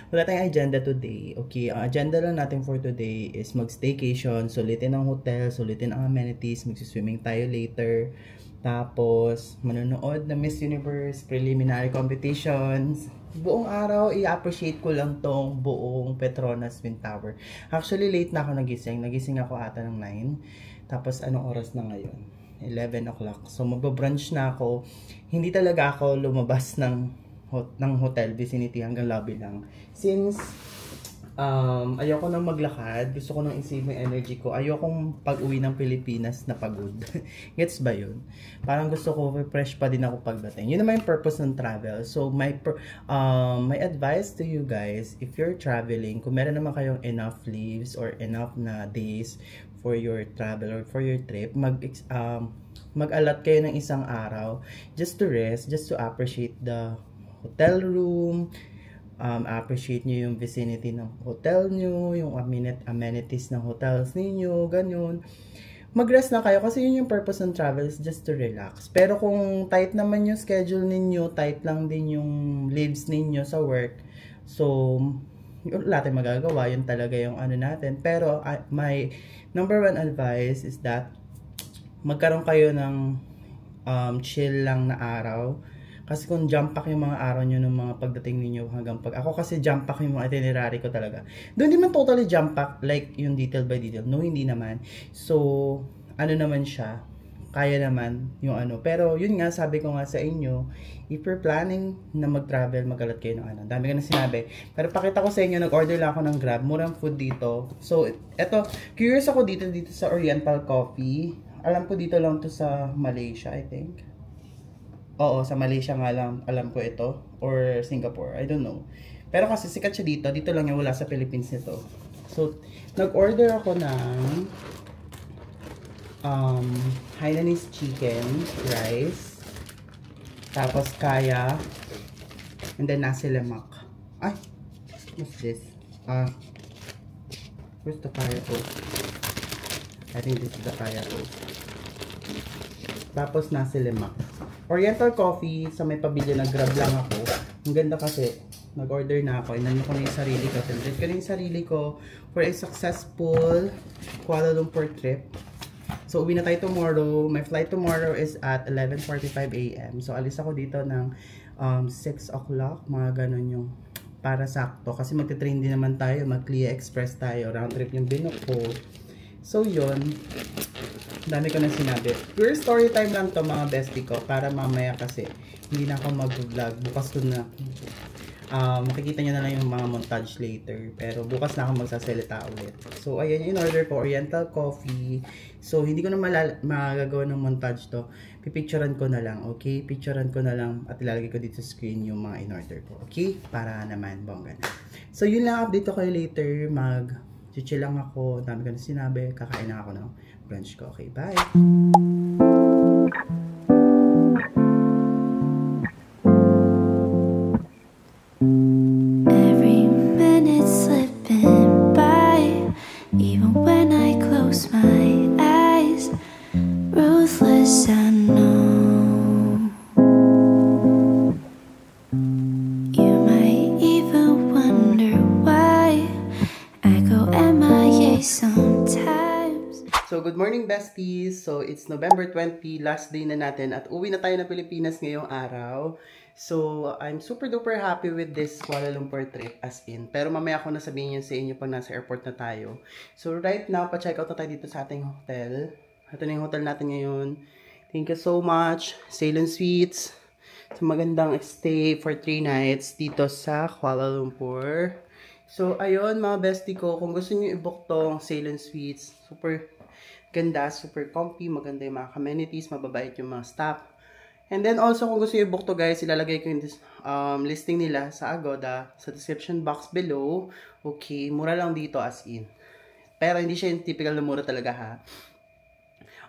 Wala tayong agenda today. Okay, ang agenda lang natin for today is mag-staycation, sulitin ang hotel, sulitin ang amenities, magsiswimming tayo later. Tapos, manonood na Miss Universe preliminary competitions. Buong araw, i-appreciate ko lang tong buong Petronas Wind Tower. Actually, late na ako nagising. Nagising ako ata ng 9. Tapos, anong oras na ngayon? 11 o'clock. So, magbabrunch na ako. Hindi talaga ako lumabas ng hotel vicinity hanggang lobby lang. Since, ayoko nang maglakad. Gusto ko nang i-save my energy ko. Ayokong pag-uwi ng Pilipinas na pagod. Gets ba yun? Parang gusto ko, fresh pa din ako pagdating. Yun naman yung purpose ng travel. So, my advice to you guys, if you're traveling, kung meron naman kayong enough leaves or enough na days for your travel or for your trip, mag-allot kayo ng isang araw just to rest, just to appreciate the hotel room, appreciate nyo yung vicinity ng hotel nyo, yung amenities ng hotels ninyo, ganyan. Mag-rest na kayo kasi yun yung purpose ng travel, is just to relax. Pero kung tight naman yung schedule ninyo, tight lang din yung leaves ninyo sa work, so wala tayong magagawa, yun talaga yung ano natin. Pero my number one advice is that magkaroon kayo ng chill lang na araw. Kasi kung jump pack yung mga araw nyo ng mga pagdating ninyo hanggang ako kasi jump pack yung mga itinerary ko talaga. Doon di man totally jump pack like yung detail by detail. No, hindi naman. So, ano naman siya, kaya naman yung ano. Pero yun nga, sabi ko nga sa inyo, if you're planning na mag-travel, mag-alat kayo ng ano. Dami ka na sinabi. Pero pakita ko sa inyo, nag-order lang ako ng Grab. Murang food dito. So, eto, curious ako dito sa Oriental Coffee. Alam ko dito lang to sa Malaysia, I think. Oo, sa Malaysia nga lang alam ko ito. Or Singapore, I don't know. Pero kasi sikat siya dito. Dito lang yung wala sa Philippines nito. So, nag-order ako ng Hainanese chicken, rice, tapos kaya, and then nasi lemak. Ay, what's this? Where's the kaya toast? I think this is the kaya toast. Tapos nasi lemak. Oriental Coffee, sa may pabili, nag-grab lang ako. Ang ganda kasi, nag-order na ako. Inano ko na yung sarili ko. Celebrate ko na yung sarili ko for a successful Kuala Lumpur trip. So, uwi na tayo tomorrow. My flight tomorrow is at 11:45 AM. So, alis ako dito ng 6 o'clock. Mga ganun yung para sakto. Kasi magte-train din naman tayo. Mag-Clia Express tayo. Round trip yung binok ko. So, yun. Dami ko na sinabi. Pure story time lang to mga bestie ko. Para mamaya kasi hindi na ako mag-vlog. Bukas ko na. Makikita nyo na lang yung mga montage later. Pero bukas na ako magsasalita ulit. So, ayan yung in-order ko. Oriental Coffee. So, hindi ko na magagawa ng montage to. Pipicturean ko na lang. Okay? Picturean ko na lang. At ilalagay ko dito sa screen yung mga in-order ko. Okay? Para naman bongga na. So, yun lang. Update ko kayo later. Chill lang ako. Dami ko na sinabi. Kakain na ako ng brunch ko. Okay, bye! Every minute slipping by, even when I close my eyes. Ruthless, I know. You might even wonder why I go MIA sometimes. So, good morning besties! So, it's November 20, last day na natin at uwi na tayo na Pilipinas ngayong araw. So, I'm super duper happy with this Kuala Lumpur trip as in. Pero mamaya ako na sabihin yun sa inyo pag nasa airport na tayo. So, right now, pa-check out na tayo dito sa ating hotel. Ito na yung hotel natin ngayon. Thank you so much, Ceylon Suites. So, magandang stay for 3 nights dito sa Kuala Lumpur. So, ayun mga bestie ko, kung gusto niyo i-book tong Ceylon Suites, super ganda, super comfy, maganda yung mga amenities, mababait yung mga staff. And then also, kung gusto niyo i-book to guys, ilalagay ko yung listing nila sa Agoda, sa description box below. Okay, mura lang dito as in. Pero hindi siya yung typical na mura talaga ha.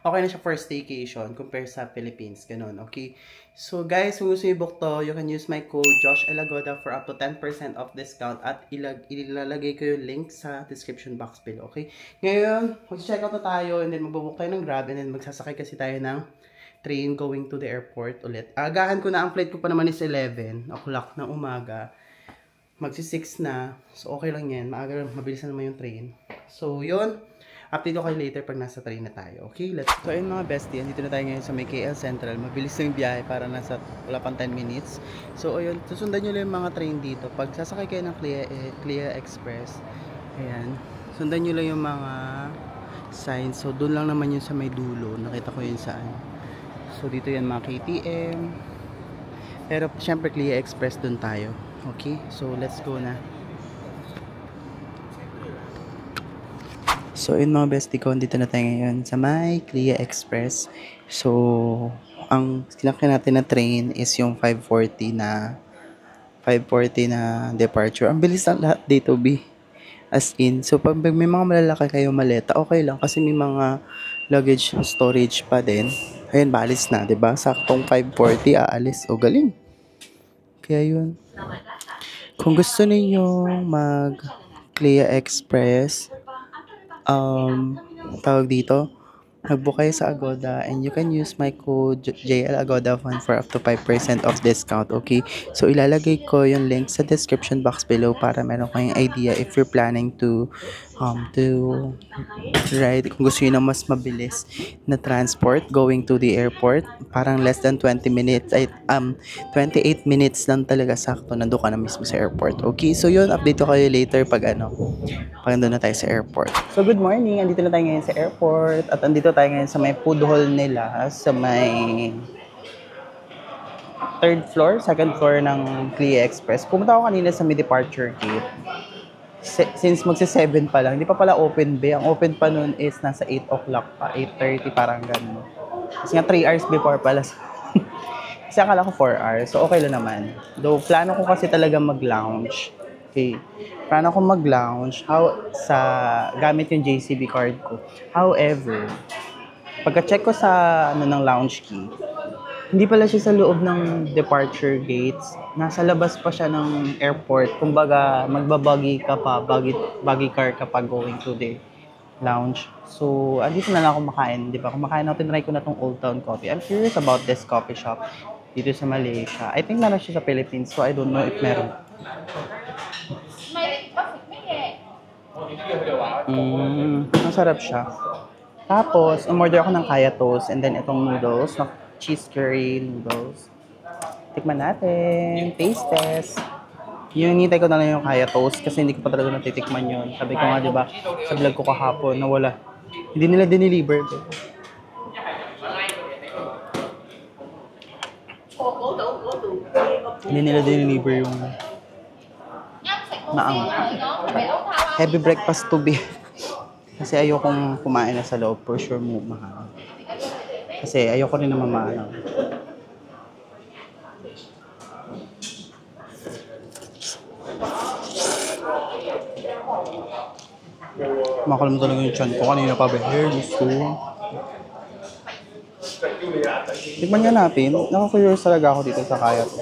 Okay na siya for staycation compare sa Philippines. Ganun, okay? So, guys, kung gusto i-book to, you can use my code JoshLagoda for up to 10% off discount at ilalagay ko yung link sa description box below, okay? Ngayon, mag-check out na tayo and then magbubook tayo ng Grab and then magsasakay kasi tayo ng train going to the airport ulit. Agahan ko na, ang flight ko pa naman is 11 o'clock ng umaga. Magsi-6 na. So, okay lang yan. Maaga, mabilis na naman yung train. So, yun. Update ko kayo later pag nasa train na tayo. Okay, let's go. So, ayun mga bestie, dito na tayo ngayon sa may KL Central. Mabilis na yung biyahe para wala pang 10 minutes. So, ayun, susundan nyo lang yung mga train dito. Pag sasakay kayo ng Clia Express, ayan, sundan nyo lang yung mga signs. So, doon lang naman yun sa may dulo. Nakita ko yun saan. So, dito yan mga KTM. Pero, syempre, Clia Express doon tayo. Okay, so let's go na. So, yun mga bestie ko, dito na tayo ngayon sa may Clia Express. So, ang sinakyan natin na train is yung 5:40 na departure. Ang bilis ng lahat dito, B. As in, so pag may mga malalaki kayo maleta, okay lang kasi may mga luggage storage pa din. Ayun, balis na, 'di ba? Saktong 5:40 aalis. O galing. Kaya yun. Kung gusto niyo mag Clia Express, tawag dito, mag-book kayo sa Agoda and you can use my code JLAgoda1 for up to 5% off discount, okay? So, ilalagay ko yung link sa description box below para meron kayong idea if you're planning to ride. Kung gusto nyo na mas mabilis na transport going to the airport, parang less than 20 minutes, 28 minutes lang talaga sakto, nandun ka na mismo sa airport, okay? So, yun, update ko kayo later pag nandun na tayo sa airport. So, good morning. Andito na tayo ngayon sa airport. At andito tayo ngayon sa may food hall nila. Sa may 3rd floor, 2nd floor ng Clia Express. Pumunta ako kanina sa may departure gate. Since magsi-7 pa lang. Hindi pa pala open ba? Ang open pa nun is nasa 8 o'clock pa. 8:30 parang ganun. Kasi nga 3 hours before pala. Kasi akala ko 4 hours. So, okay lang naman. Though, plano ko kasi talaga mag-lounge. Okay. Plano ko mag-lounge gamit yung JCB card ko. However, pagka-check ko sa ng lounge key, hindi pala siya sa loob ng departure gates. Nasa labas pa siya ng airport. Kumbaga, magbabagi ka pa, buggy car ka pa going to the lounge. So, andito na lang ako makain, di ba? Kumakain ako, tinry ko na tong Old Town Coffee. I'm curious about this coffee shop dito sa Malaysia. I think meron siya sa Philippines, so I don't know if meron. Masarap siya. Tapos, umorder ako ng kaya toast and then itong noodles, cheese curry noodles. Tikman natin. Taste test. Yung hinintay ko na lang yung kaya toast kasi hindi ko pa talaga natitikman yun. Sabi ko nga, di ba, sa vlog ko kahapon na wala. Hindi nila dineliver. Hindi nila dineliver yung heavy breakfast to be. Kasi ayokong kumain na sa loob. For sure mo mahal. Kasi ayoko rin naman maano. Makalam talaga yung chan ko. Kanina pa ba? Here, gusto. Tikman nga natin. Nakakurious talaga ako dito sa kaya to.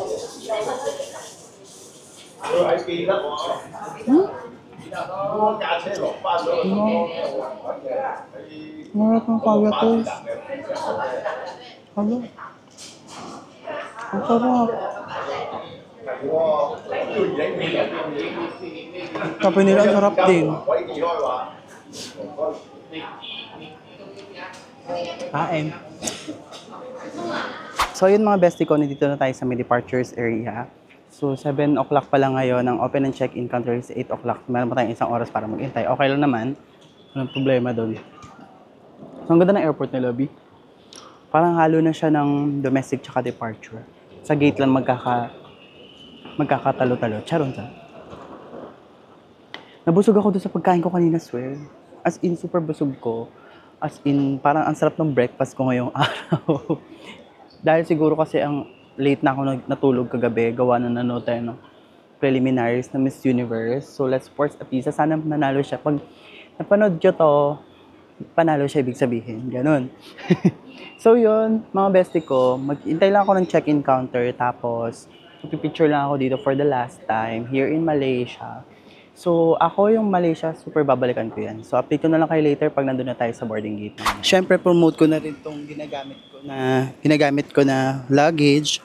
Marap ng kaya to. Ano? Ang sarap. Kape nila ang sarap din. Kain. So yun mga bestie ko, nandito na tayo sa may departures area. So 7 o'clock pa lang ngayon, ang open and check-in counter is 8 o'clock. Meron pa tayong isang oras para maghintay. Okay lang naman. Walang problema doon. So ang ganda ng airport na lobby. Parang halo na siya ng domestic tsaka departure. Sa gate lang magkakatalo-talo. Charon sa. Nabusog ako doon sa pagkain ko kanina, swear. As in, super busog ko. As in, parang ang sarap ng breakfast ko ngayong araw. Dahil siguro kasi ang late na ako natulog kagabi, gawa na nanood tayo ng preliminaries na Miss Universe. So, let's force a pizza. Sana nanalo siya. Pag napanood ko to, panalo siya, ibig sabihin. Ganon. So, yun, mga bestie ko, mag-intay lang ako ng check-in counter. Tapos, pipicture lang ako dito for the last time here in Malaysia. So, ako yung Malaysia, super babalikan ko yan. So, update ko na lang kayo later pag nandun na tayo sa boarding gate. Siyempre, promote ko na rin itong ginagamit ko na luggage.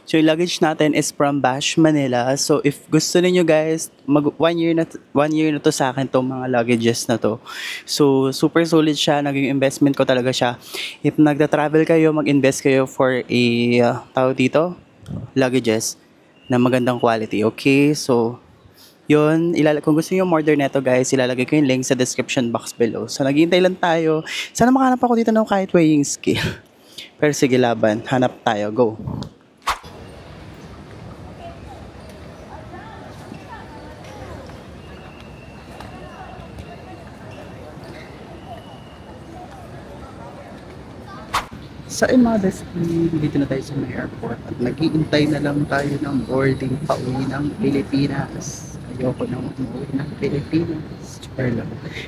So, yung luggage natin is from Bash, Manila. So, if gusto niyo guys, one year na to sa akin tong mga luggages na to. So, super solid siya. Naging investment ko talaga siya. If nagda-travel kayo, mag-invest kayo for a, tawag dito, luggages na magandang quality. Okay? So, yun, kung gusto niyo order neto guys, ilalagay ko yung link sa description box below. So, naghihintay lang tayo. Sana makahanap ako dito ng kahit weighing scale. Pero sige, laban. Hanap tayo. Go. Sa mga bestie, dito na tayo sa may airport at naghihintay na lang tayo ng boarding pauwi ng Pilipinas. Ayoko nang umuwi ng Pilipinas.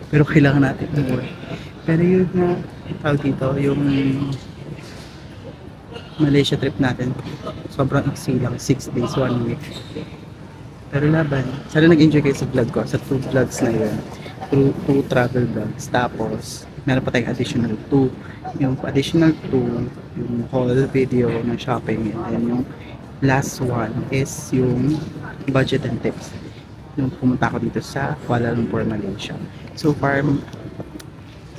Pero kailangan natin umuwi. Pero yun na, tawag dito, yung Malaysia trip natin. Sobrang iksi lang, 6 days, 1 week. Pero laban. Sana nag-enjoy kayo sa vlog ko, sa 2 vlogs na yun. 2 travel vlogs. Tapos, meron pa tayong additional 2. Yung additional 2, yung haul video ng shopping. And then yung last one is yung budget and tips. Nung pumunta ako dito sa Kuala Lumpur, Malaysia. So far,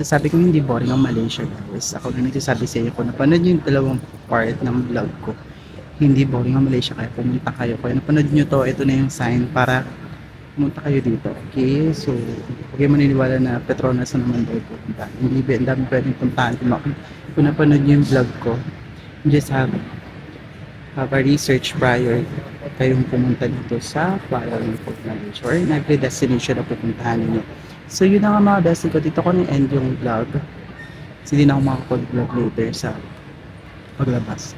sabi ko hindi boring ang Malaysia guys. Ako na nagsasabi sa inyo kung napanood yung dalawang part ng vlog ko. Hindi boring ang Malaysia kaya pumunta kayo. Kaya napanood nyo to, ito na yung sign para pumunta kayo dito. Okay? So, huwag kayo maniniwala na Petronas na naman daw pupunta. Hindi ba, ang dami pwedeng puntahan. Kung napanood nyo yung vlog ko, just have a research prior kayong pumunta dito sa Kuala Lumpur, Malaysia or in every destination na pupuntahan ninyo. So yun na nga mga bestie ko, dito ko na-end yung vlog kasi hindi na ako makapag-vlog later sa paglabas.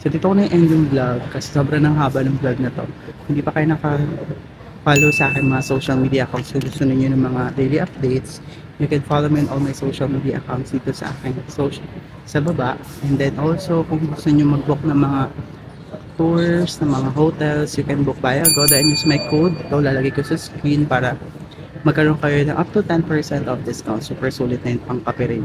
So dito ko na-end yung vlog kasi sobrang nang haba ng vlog na to. Hindi pa kayo naka-follow sa akin mga social media accounts kung gusto ninyo ng mga daily updates, you can follow me on all my social media accounts dito sa akin sa baba. And then also kung gusto niyo mag-book ng mga tours, ng mga hotels, you can book via Agoda and use my code. Ito lalagay ko sa screen para magkaroon kayo ng up to 10% of discount. Super sulit na yung pang-kape rin.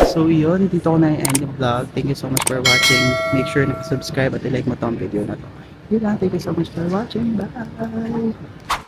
So yun, dito ko na i-end yung vlog. Thank you so much for watching. Make sure na subscribe at i-like mo tong video na to. Yun lang, thank you so much for watching. Bye!